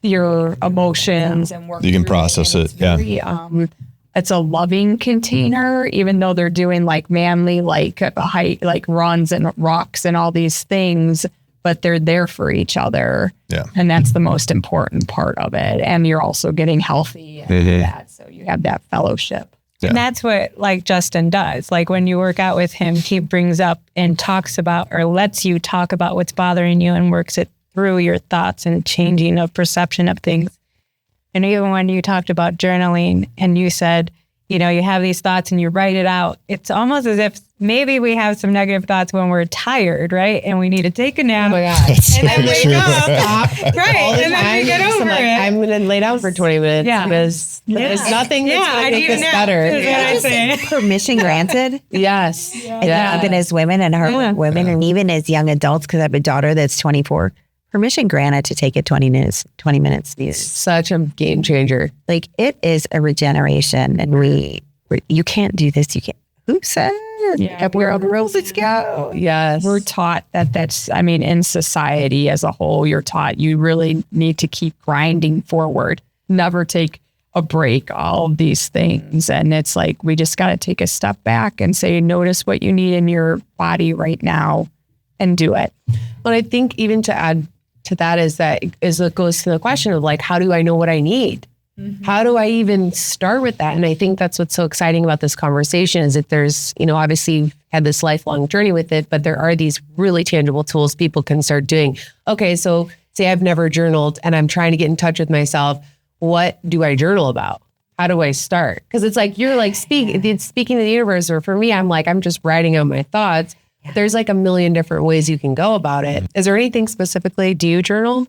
D: your emotions and work.
A: You can
D: through
A: process
D: and
A: it.
D: it's
A: Yeah.
D: very, it's a loving container, even though they're doing like manly, like height, like runs and rocks and all these things, but they're there for each other.
A: Yeah.
D: And that's the most important part of it. And you're also getting healthy and that. So you have that fellowship.
A: Yeah.
E: And that's what like Justin does. Like when you work out with him, he brings up and talks about or lets you talk about what's bothering you and works it through your thoughts and changing of perception of things. And even when you talked about journaling and you said, you have these thoughts and you write it out, it's almost as if maybe we have some negative thoughts when we're tired, right? And we need to take a nap.
B: oh my God.
E: And then wake up.
B: Stop.
E: Right. And then we get over
B: I'm like,
E: it.
B: I'm going to lay down for 20 minutes because there's nothing that's going to make this better.
E: Is what I say.
C: Permission granted.
B: Yes.
C: And even as women and women and even as young adults, because I have a daughter that's 24, permission granted to take it 20 minutes.
B: Such a game changer.
C: Like, it is a regeneration, and you can't do this. You can't. Who said?
D: Yeah,
C: Where are the rules? Let's go.
B: Yes.
D: We're taught that's, in society as a whole, you're taught you really need to keep grinding forward, never take a break, all of these things. And it's like, we just got to take a step back and say, notice what you need in your body right now and do it.
B: But I think even to add to that is it goes to the question of like, how do I know what I need? How do I even start with that? And I think that's what's so exciting about this conversation is that there's, obviously you've had this lifelong journey with it, but there are these really tangible tools people can start doing. Okay, so say I've never journaled and I'm trying to get in touch with myself. What do I journal about? How do I start? Because it's like, you're like speaking to the universe, or for me, I'm just writing out my thoughts. There's like a million different ways you can go about it. Is there anything specifically? Do you journal?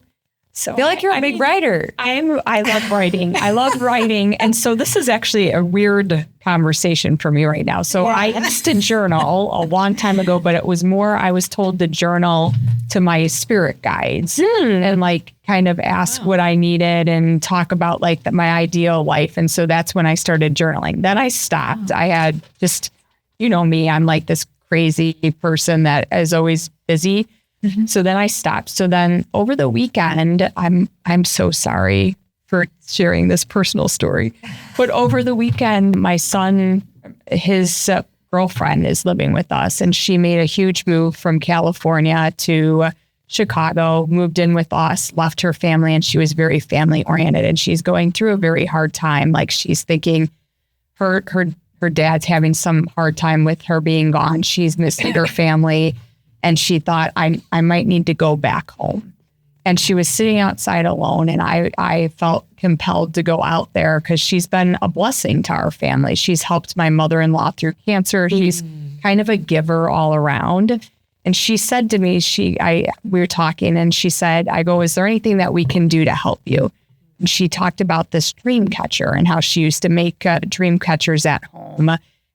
D: So
B: I feel like you're a big writer.
D: I love writing. I love writing. And so this is actually a weird conversation for me right now. So I used to journal a long time ago, but it was more, I was told to journal to my spirit guides and like kind of ask what I needed and talk about like my ideal life. And so that's when I started journaling. Then I stopped. I had just, you know me, I'm like this crazy person that is always busy. So then I stopped. So then over the weekend, I'm so sorry for sharing this personal story, but over the weekend, my son, his girlfriend is living with us, and she made a huge move from California to Chicago, moved in with us, left her family, and she was very family oriented, and she's going through a very hard time. Like she's thinking her dad's having some hard time with her being gone. She's missing her family. And she thought, I might need to go back home. And she was sitting outside alone. And I felt compelled to go out there because she's been a blessing to our family. She's helped my mother-in-law through cancer. She's kind of a giver all around. And she said to me, we were talking and she said, I go, is there anything that we can do to help you? And she talked about this dream catcher and how she used to make dream catchers at home.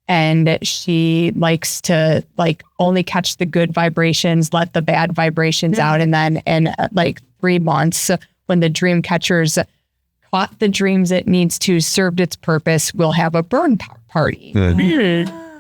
D: And she likes to like only catch the good vibrations, let the bad vibrations out. And then in like 3 months, when the dream catchers caught the dreams it needs to, served its purpose, we'll have a burn party.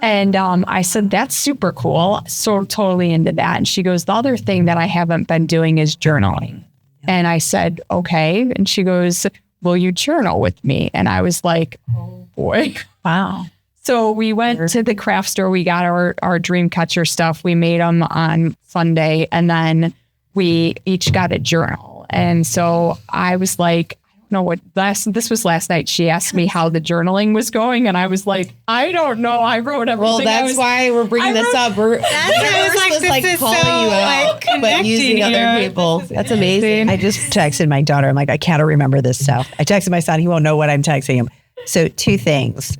D: And I said, that's super cool. So totally into that. And she goes, the other thing that I haven't been doing is journaling. And I said, okay. And she goes, will you journal with me? And I was like, oh boy.
E: Wow.
D: So we went to the craft store. We got our dream catcher stuff. We made them on Sunday, and then we each got a journal. And so I was like, I don't know what this was last night. She asked me how the journaling was going, and I was like, I don't know. I wrote everything.
B: Well, that's why we're bringing this up. That's like calling you out, but using other people. That's amazing.
C: I just texted my daughter. I'm like, I can't remember this stuff. I texted my son. He won't know what I'm texting him. So 2 things.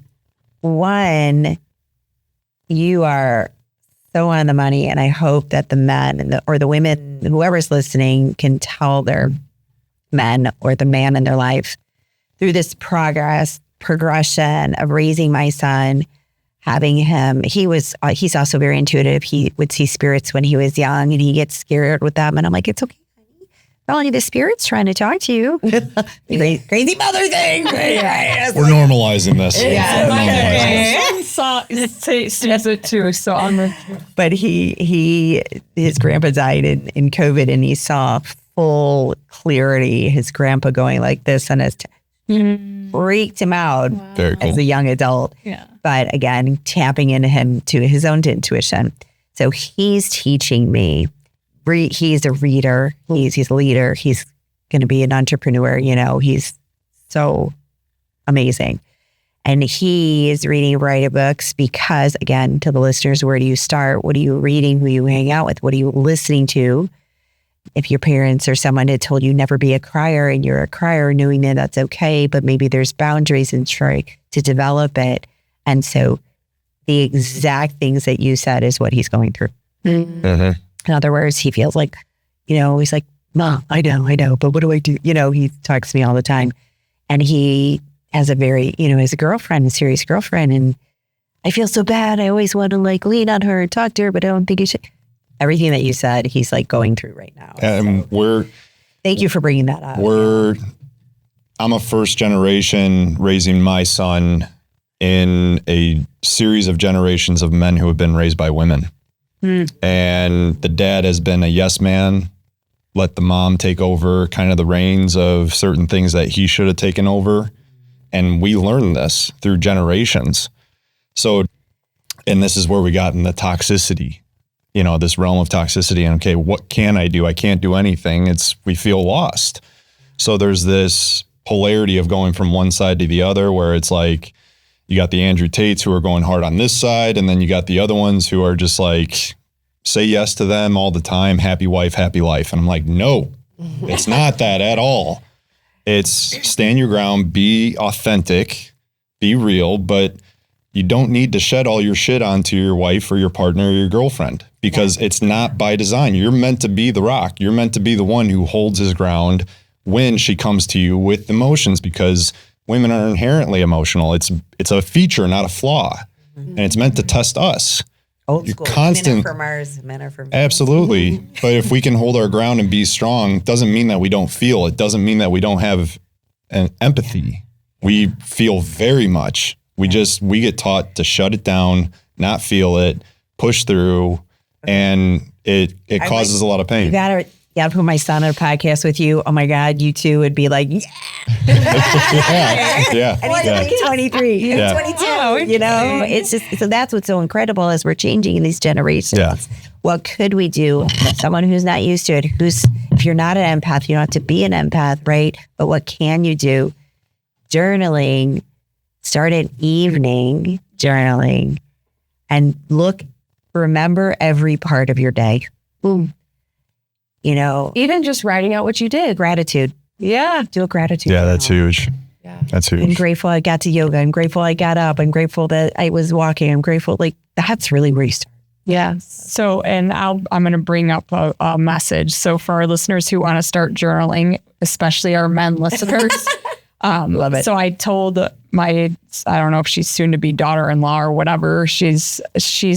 C: One, you are so on the money, and I hope that the men or the women, whoever's listening, can tell their men or the man in their life through this progression of raising my son, having him. He's also very intuitive. He would see spirits when he was young, and he gets scared with them. And I'm like, it's okay. Only the spirit's trying to talk to you. Crazy mother thing.
A: We're normalizing this.
C: Yeah.
D: Says it too. So
C: but his grandpa died in COVID, and he saw full clarity. His grandpa going like this, and freaked him out as a young adult.
E: Yeah.
C: But again, tapping into him to his own intuition. So he's teaching me. He's a reader. He's a leader. He's going to be an entrepreneur. You know, he's so amazing. And he is reading a variety of books because, again, to the listeners, where do you start? What are you reading? Who you hang out with? What are you listening to? If your parents or someone had told you never be a crier and you're a crier, knowing that that's okay, but maybe there's boundaries and try to develop it. And so the exact things that you said is what he's going through.
A: Mm-hmm.
C: In other words, he feels like, he's like, Mom, I know, but what do I do? He talks to me all the time. And he has a very, has a girlfriend, a serious girlfriend. And I feel so bad. I always want to like lean on her and talk to her, but I don't think he should. Everything that you said, he's like going through right now.
A: And
C: thank you for bringing that up.
A: I'm a first generation raising my son in a series of generations of men who have been raised by women. And the dad has been a yes man, let the mom take over kind of the reins of certain things that he should have taken over. And we learned this through generations. So, and this is where we got in the toxicity, this realm of toxicity. And okay, what can I do? I can't do anything. We feel lost. So there's this polarity of going from one side to the other, where it's like, you got the Andrew Tates who are going hard on this side, and then you got the other ones who are just like, say yes to them all the time, happy wife, happy life. And I'm like, no, it's not that at all. It's stand your ground, be authentic, be real, but you don't need to shed all your shit onto your wife or your partner or your girlfriend, because it's not by design. You're meant to be the rock. You're meant to be the one who holds his ground, when she comes to you with emotions, because women are inherently emotional. It's a feature, not a flaw. And it's meant to test us.
C: Old
A: You're
C: school.
A: constant.
C: Men are for Mars, men are for Venus.
A: Absolutely. But if we can hold our ground and be strong, doesn't mean that we don't feel. It doesn't mean that we don't have an empathy. We feel very much. We get taught to shut it down, not feel it, push through, and it causes a lot of pain.
C: You gotta put my son on a podcast with you. Oh my God, you two would be like,
A: Yeah.
C: And he's only 23. He's
A: Yeah.
C: 22. You know, it's just, so that's what's so incredible as we're changing in these generations.
A: Yeah.
C: What could we do? Someone who's not used to it, if you're not an empath, you don't have to be an empath, right? But what can you do? Journaling, start an evening journaling and remember every part of your day.
B: Boom.
C: You know,
B: Even just writing out what you did.
C: gratitude.
B: Yeah.
C: Do a gratitude.
A: Yeah, that's huge.
B: Yeah.
A: That's
C: I'm
A: huge.
C: grateful I got to yoga. I'm grateful I got up. I'm grateful that I was walking. I'm grateful. Like, that's really where you start.
B: Yeah.
D: So, and I'm going to bring up a message. So for our listeners who want to start journaling, especially our men listeners,
C: Love it.
D: So I told I don't know if she's soon to be daughter-in-law or whatever. She's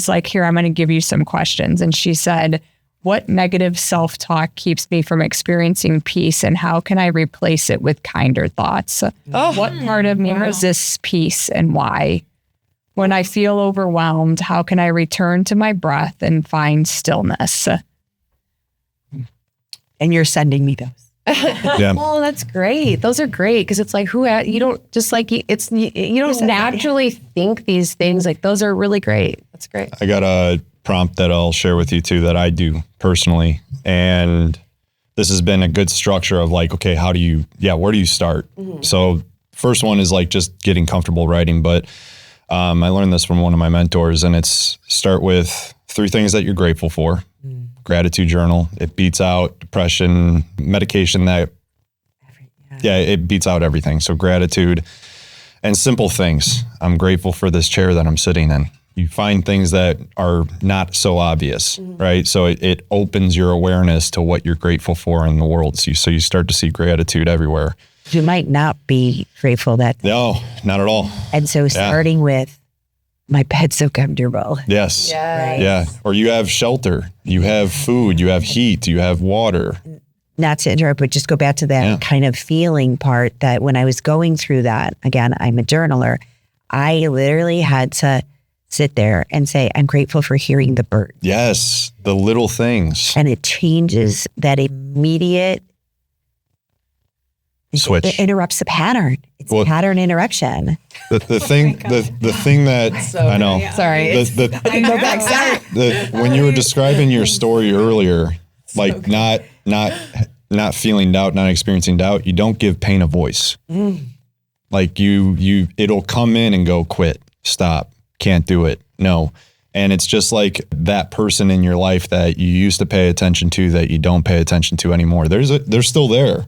D: like, here, I'm going to give you some questions. And she said, what negative self-talk keeps me from experiencing peace, and how can I replace it with kinder thoughts? What part of me resists peace and why? When I feel overwhelmed, how can I return to my breath and find stillness?
C: And you're sending me those.
A: Yeah.
B: Oh, that's great. Those are great because it's like you don't just like you don't naturally think these things. Like those are really great. That's great.
A: I got a prompt that I'll share with you too that I do personally. And this has been a good structure of like, okay, where do you start? So first one is like just getting comfortable writing. But I learned this from one of my mentors, and it's start with 3 things that you're grateful for. Gratitude journal. It beats out depression, medication it beats out everything. So gratitude and simple things. I'm grateful for this chair that I'm sitting in. You find things that are not so obvious, right? So it opens your awareness to what you're grateful for in the world. So you start to see gratitude everywhere.
C: You might not be grateful that.
A: No, not at all.
C: And so starting with my bed's so comfortable.
A: Yes.
C: Right.
A: Yeah. Or you have shelter, you have food, you have heat, you have water.
C: Not to interrupt, but just go back to that kind of feeling part that when I was going through that, again, I'm a journaler. I literally had to sit there and say, I'm grateful for hearing the bird.
A: Yes. The little things.
C: And it changes that immediate
A: Switch.
C: It interrupts the pattern. It's pattern interruption.
A: The thing that I know.
B: Sorry.
A: When you were describing your story earlier, like not feeling doubt, not experiencing doubt, you don't give pain a voice. Like it'll come in and go, quit, stop, can't do it, no. And it's just like that person in your life that you used to pay attention to that you don't pay attention to anymore. They're still there.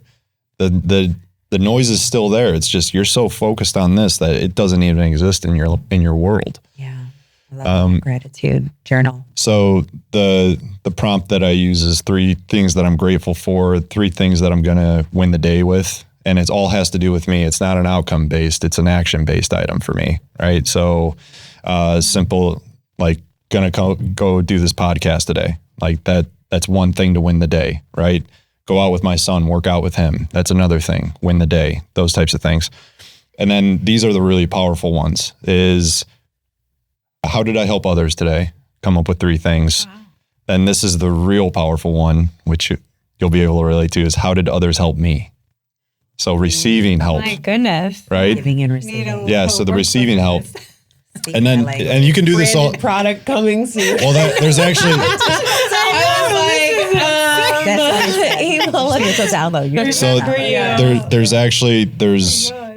A: The noise is still there. It's just you're so focused on this that it doesn't even exist in your world.
C: Yeah. I love that. Gratitude journal.
A: So the prompt that I use is 3 things that I'm grateful for, 3 things that I'm gonna win the day with. And it all has to do with me. It's not an outcome based, it's an action based item for me. Right. So simple, like gonna go do this podcast today. Like that's one thing to win the day, right? Go out with my son, work out with him. That's another thing, win the day, those types of things. And then these are the really powerful ones is how did I help others today? Come up with 3 things. Wow. Then this is the real powerful one, which you'll be able to relate to is how did others help me? So receiving help.
E: My goodness.
A: Right?
C: Giving and receiving.
A: Yeah, so the receiving help. And then, and you can do this all.
B: Product coming soon.
A: Well, there's actually. So there's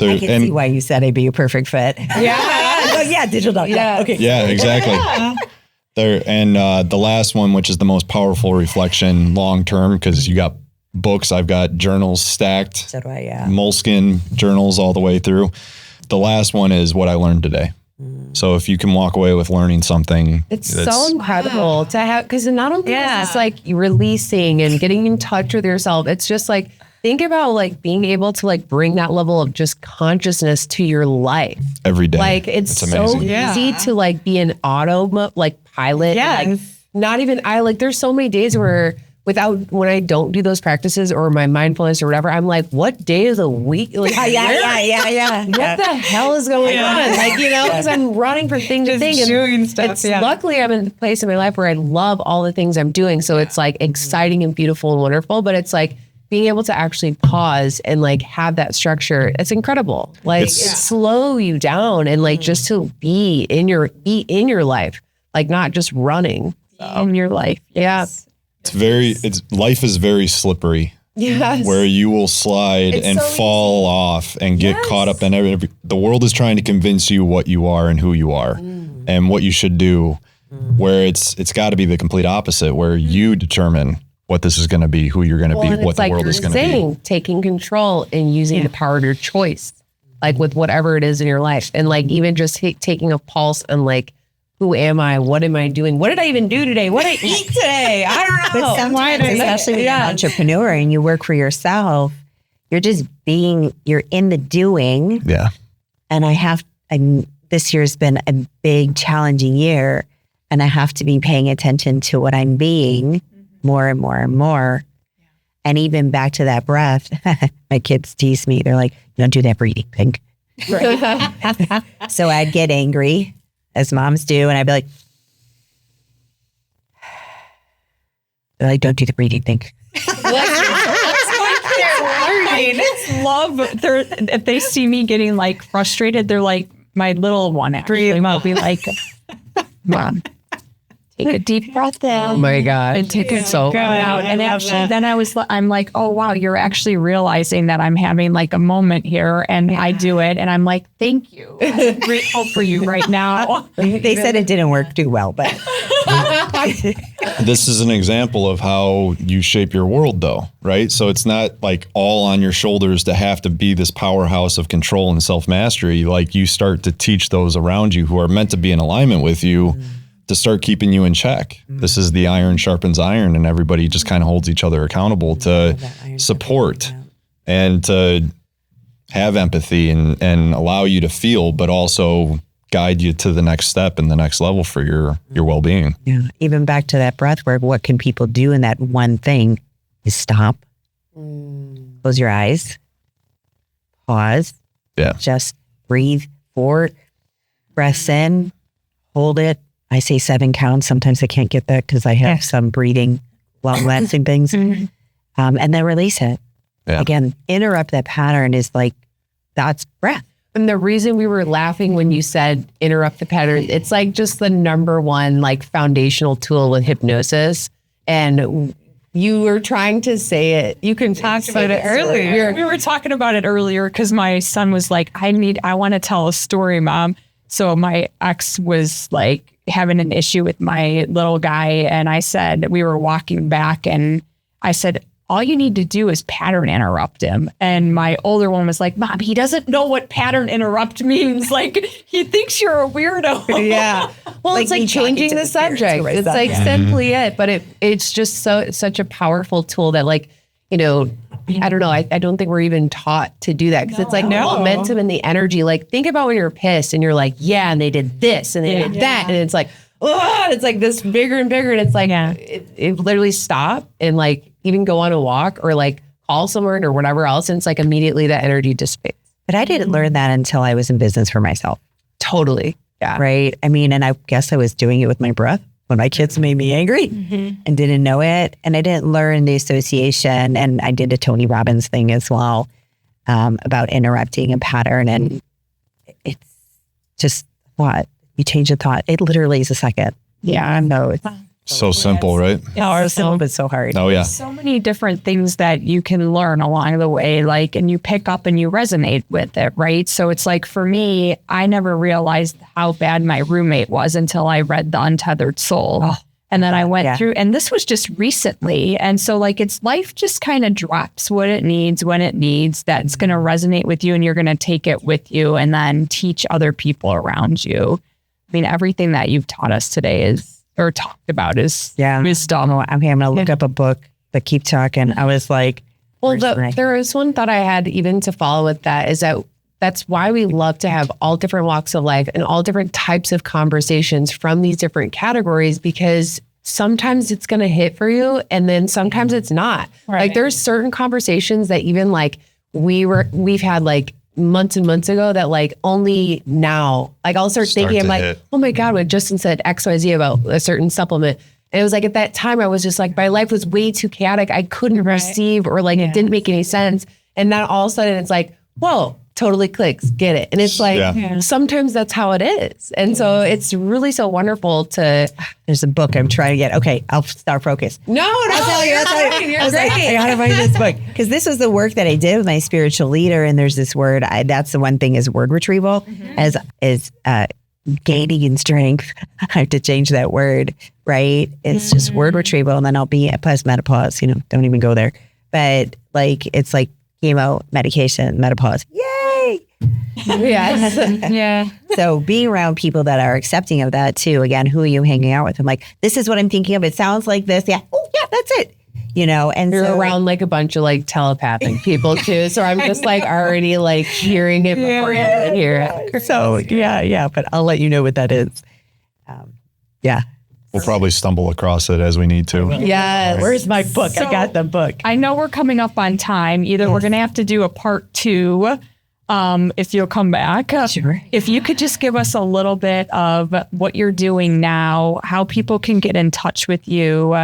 C: I can see why you said I'd be a perfect fit. Yeah. Digital. Yeah. Okay.
A: Yeah, exactly. The last one, which is the most powerful reflection long term, because you got books, I've got journals stacked.
C: So do I. Yeah.
A: Moleskin journals all the way through. The last one is what I learned today. So if you can walk away with learning something,
B: it's so incredible to have, because not only is it's like you releasing and getting in touch with yourself, it's just like think about like being able to like bring that level of just consciousness to your life
A: every day.
B: Like it's so
A: amazing.
B: easy to like be an like pilot.
E: Yes.
B: And, like, not even there's so many days where when I don't do those practices or my mindfulness or whatever, I'm like, what day of the week? Like,
C: Yeah.
B: what the hell is going on? Like, because I'm running from thing to thing.
E: doing stuff.
B: Luckily, I'm in a place in my life where I love all the things I'm doing. So it's like exciting and beautiful and wonderful, but it's like being able to actually pause and like have that structure. It's incredible. Like it slow you down and like just to be in your life, like not just running
D: in your life.
B: Yes.
A: Life is very slippery.
B: Yes.
A: Where you will slide and
B: so
A: fall off and get caught up in the world is trying to convince you what you are and who you are and what you should do. Where it's got to be the complete opposite, where you determine what this is going to be, who you're going to be, what the world is going to be.
B: Taking control and using the power of your choice, like with whatever it is in your life. And like even just taking a pulse and like, who am I? What am I doing? What did I even do today? What did I eat today? I don't know.
C: But sometimes, especially when you're an entrepreneur and you work for yourself, you're just you're in the doing.
A: Yeah.
C: And this year's been a big challenging year, and I have to be paying attention to what I'm being more and more and more. And even back to that breath, my kids tease me. They're like, you don't do that breathing thing. Right. So I'd get angry, as moms do, and I'd be like, they're like, don't do the breathing thing.
D: If they see me getting like frustrated, they're like, my little one actually will be like, Mom, take a deep breath in.
B: Oh my God.
D: And take it so out. And actually, then I'm like, oh, wow, you're actually realizing that I'm having like a moment here, and I do it. And I'm like, thank you. I'm grateful for you right now.
C: They said it didn't work too well, but.
A: This is an example of how you shape your world, though, right? So it's not like all on your shoulders to have to be this powerhouse of control and self-mastery. Like you start to teach those around you who are meant to be in alignment with you to start keeping you in check. This is the iron sharpens iron, and everybody just kind of holds each other accountable to support and to have empathy and allow you to feel, but also guide you to the next step and the next level for your well-being.
C: Yeah. Even back to that breath work, what can people do in that one thing is stop, close your eyes, pause, just breathe 4 breaths in, hold it. I say 7 counts. Sometimes I can't get that because I have some breathing, long-lasting things. And then release it. Yeah. Again, interrupt that pattern is like, that's breath.
B: And the reason we were laughing when you said interrupt the pattern, it's like just the number one like foundational tool with hypnosis. And you were trying to say it. You can talk about it earlier.
D: We were talking about it earlier because my son was like, I want to tell a story, Mom. So my ex was like having an issue with my little guy. And I said, we were walking back and I said, all you need to do is pattern interrupt him. And my older one was like, Mom, he doesn't know what pattern interrupt means. Like, he thinks you're a weirdo.
B: Yeah. Well, it's like changing the subject. It's like simply it. But it's just such a powerful tool that like, I don't know. I don't think we're even taught to do that because it's like momentum and the energy. Like, think about when you're pissed and you're like, yeah, and they did this and they did that. And it's like, oh, it's like this bigger and bigger. And it's like, it literally stop and like, even go on a walk or like call someone or whatever else. And it's like immediately that energy dissipates.
C: But I didn't learn that until I was in business for myself.
B: Totally.
C: Yeah. Right. I mean, and I guess I was doing it with my breath when my kids made me angry and didn't know it. And I didn't learn the association. And I did a Tony Robbins thing as well about interrupting a pattern. And it's just you change a thought. It literally is a second.
B: Yeah, I know. It's
A: so simple, right?
C: It's simple, but so hard.
A: Oh, yeah.
D: So many different things that you can learn along the way, like, and you pick up and you resonate with it, right? So it's like, for me, I never realized how bad my roommate was until I read The Untethered Soul. Oh, and then I went through, and this was just recently. And so like, it's life just kind of drops what it needs, when it needs, that's going to resonate with you, and you're going to take it with you and then teach other people around you. I mean, everything that you've taught us today or talked about is wisdom.
C: Okay, I'm going to look up a book, but keep talking. I was like,
B: Well,
C: personally.
B: there is one thought I had even to follow with that is that's why we love to have all different walks of life and all different types of conversations from these different categories, because sometimes it's going to hit for you and then sometimes it's not.
D: Right.
B: Like there's certain conversations that even like we've had like months and months ago that like only now, like I'll start thinking, I'm like,
A: hit.
B: oh my God, when Justin said XYZ about a certain supplement. And it was like at that time I was just like, my life was way too chaotic. I couldn't receive or like it didn't make any sense. And then all of a sudden it's like, whoa, totally clicks, get it. And it's like, sometimes that's how it is. And so it's really so wonderful to.
C: There's a book I'm trying to get. Okay, I'll start focus.
B: No,
C: I'll tell you. I was like, I gotta find this book. Because this was the work that I did with my spiritual leader. And there's this word, that's the one thing is word retrieval, as gaining in strength. I have to change that word, right? It's just word retrieval. And then I'll be at menopause, don't even go there. But like, it's like chemo, medication, menopause. Yay!
B: Yes.
E: Yeah.
C: So being around people that are accepting of that too, again, who are you hanging out with? I'm like, this is what I'm thinking of. It sounds like this. Yeah. Oh yeah, that's it. And
B: You're
C: so,
B: around like a bunch of like telepathic people too. So I'm just like already like hearing it before you even hear it.
C: So yeah. But I'll let you know what that is. Yeah.
A: We'll probably stumble across it as we need to.
B: Yes.
C: Where's my book? I got the book.
D: I know we're coming up on time. Either we're going to have to do a part 2 if you'll come back.
C: Sure.
D: If you could just give us a little bit of what you're doing now, how people can get in touch with you,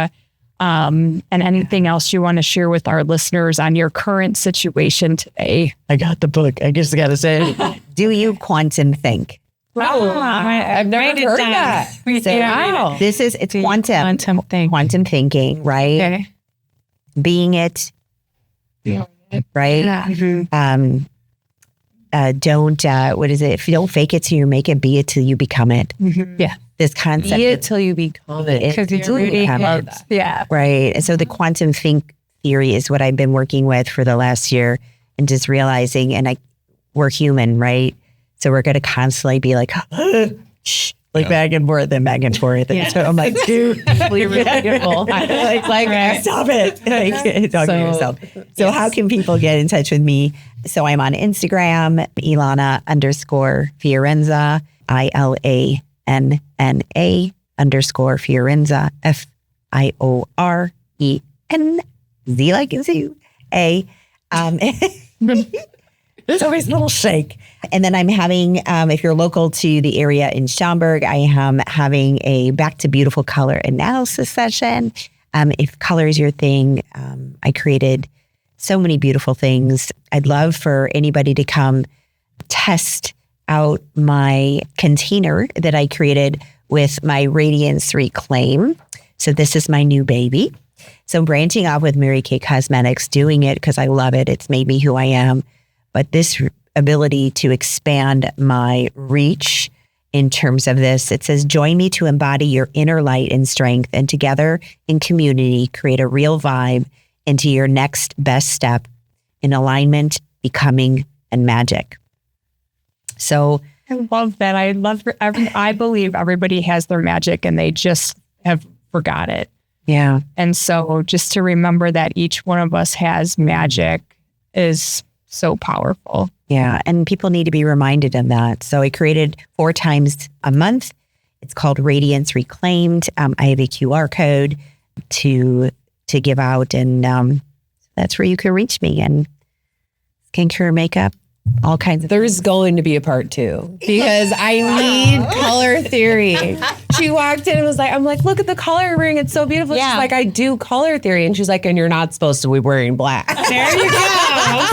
D: and anything else you want to share with our listeners on your current situation today.
C: I got the book. I just got to say, do you quantum think?
B: I've never heard that.
C: Wow. It's quantum thinking, right?
D: Okay.
C: Being it, right? Don't, what is it? If you don't fake it till you make it, be it till you become it.
B: Yeah.
C: This concept.
B: Be it till you become it.
C: Because you really
B: love that.
D: Yeah.
C: Right. And so the quantum think theory is what I've been working with for the last year, and just realizing, we're human, right? So we're going to constantly be like, shh, back and forth and back and forth. And so I'm like, dude, stop it. Talk to yourself. So how can people get in touch with me? So I'm on Instagram, Ilanna_Fiorenza, ILANNA_Fiorenza, FIORENZ, like in Zoo, A. There's always a little shake. And then I'm having, if you're local to the area in Schaumburg, I am having a Back to Beautiful color analysis session. If color is your thing, I created so many beautiful things. I'd love for anybody to come test out my container that I created with my Radiance Reclaim. So this is my new baby. So branching off with Mary Kay Cosmetics, doing it because I love it. It's made me who I am. But this ability to expand my reach in terms of this, it says, join me to embody your inner light and strength, and together in community, create a real vibe into your next best step in alignment, becoming, and magic. So
D: I love that. I believe everybody has their magic and they just have forgot it.
C: yeah,
D: And so just to remember that each one of us has magic is so powerful.
C: yeah. And people need to be reminded of that. So I created 4 times a month. It's called Radiance Reclaimed. I have a QR code to give out, and that's where you can reach me. And skincare, makeup, all kinds of
B: There's going to be a part 2 because I need color theory. She walked in and was like, I'm like, look at the color you're wearing. It's so beautiful.
C: Yeah.
B: She's like, I do color theory. And she's like, and you're not supposed to be wearing black.
E: There you go.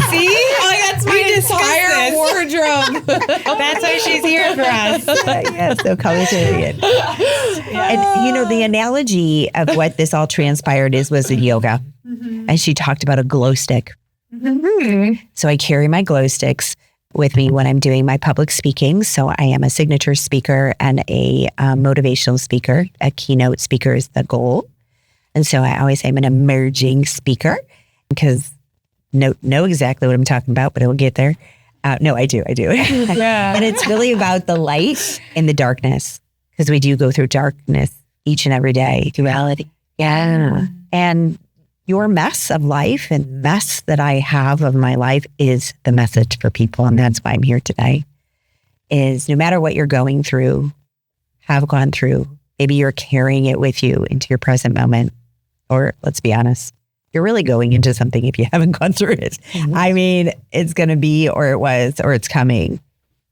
E: See? Oh, that's my
B: Entire wardrobe.
E: That's why she's here for us.
C: yeah, so color theory. And the analogy of what this all transpired was in yoga. And she talked about a glow stick. So I carry my glow sticks with me when I'm doing my public speaking. So I am a signature speaker and a motivational speaker. A keynote speaker is the goal. And so I always say I'm an emerging speaker because know exactly what I'm talking about, but I will get there. No, I do.
E: Yeah.
C: And it's really about the light and the darkness, because we do go through darkness each and every day. Duality. Yeah. And your mess of life and mess that I have of my life is the message for people. And that's why I'm here today, is no matter what you're going through, have gone through, maybe you're carrying it with you into your present moment. Or let's be honest, you're really going into something if you haven't gone through it. I mean, it's going to be, or it was, or it's coming.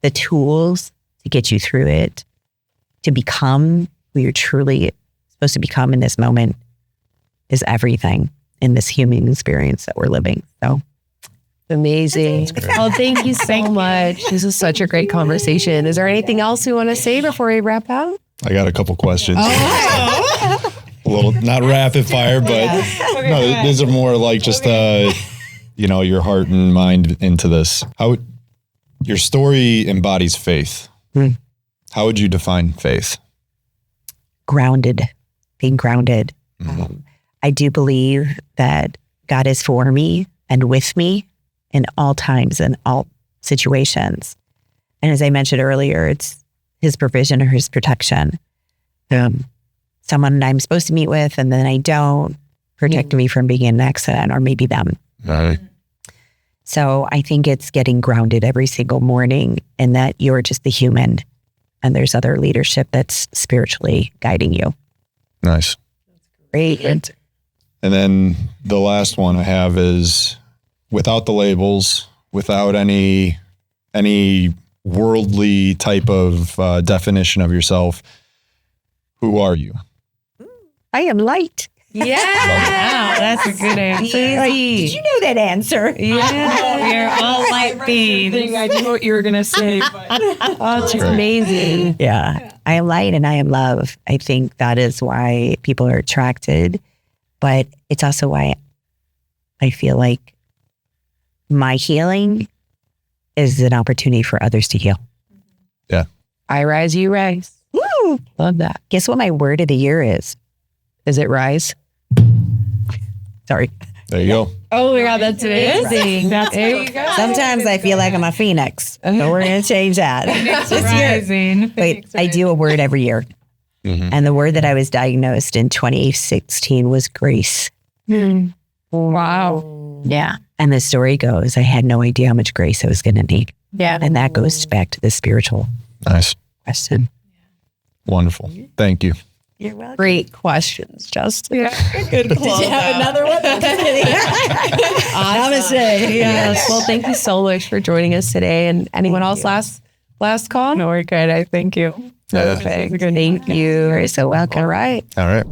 C: The tools to get you through it, to become who you're truly supposed to become in this moment, is everything in this human experience that we're living. So
B: amazing. Well, thank you so much. This is such a great conversation. Is there anything else you want to say before we wrap out?
A: I got a couple questions. A little, not rapid fire, but no, these are more like just, your heart and mind into this. Your story embodies faith. How would you define faith?
C: Grounded, being grounded. I do believe that God is for me and with me in all times and all situations. And as I mentioned earlier, it's his provision or his protection. Someone I'm supposed to meet with and then I don't, protect me from being in an accident, or maybe them.
A: Right.
C: So I think it's getting grounded every single morning in that you're just the human and there's other leadership that's spiritually guiding you.
A: Nice.
C: Great.
A: And then the last one I have is, without the labels, without any worldly type of definition of yourself, who are you?
C: I am light.
E: Yeah. Wow, that's a good answer.
C: Did you know that answer?
E: Yeah, we're all light beings.
D: I knew what you were going to say.
B: Oh, it's amazing.
C: Yeah. I am light and I am love. I think that is why people are attracted, but it's also why I feel like my healing is an opportunity for others to heal.
A: Yeah.
B: I rise, you rise.
C: Woo!
B: Love that.
C: Guess what my word of the year is?
B: Is it rise?
C: Sorry.
A: There you go.
B: Oh my God, that's amazing.
D: There you go.
C: Sometimes I feel like I'm a phoenix. So we're going to change that.
E: Rising.
C: Wait, I do a word every year. And the word that I was diagnosed in 2016 was grace.
D: Wow.
C: Yeah. And the story goes, I had no idea how much grace I was going to need.
E: Yeah.
C: And that goes back to the spiritual
A: Nice.
C: question.
A: Wonderful. Thank you.
C: You're welcome.
B: Great questions, Justin.
D: Yeah.
C: Did you have another one? Namaste.
B: Yes. Well, thank you so much for joining us today. And anyone else last call?
D: No, we're good. I thank you.
A: Yeah.
B: Perfect. Thank you.
C: You're so welcome.
B: All right.
A: All right.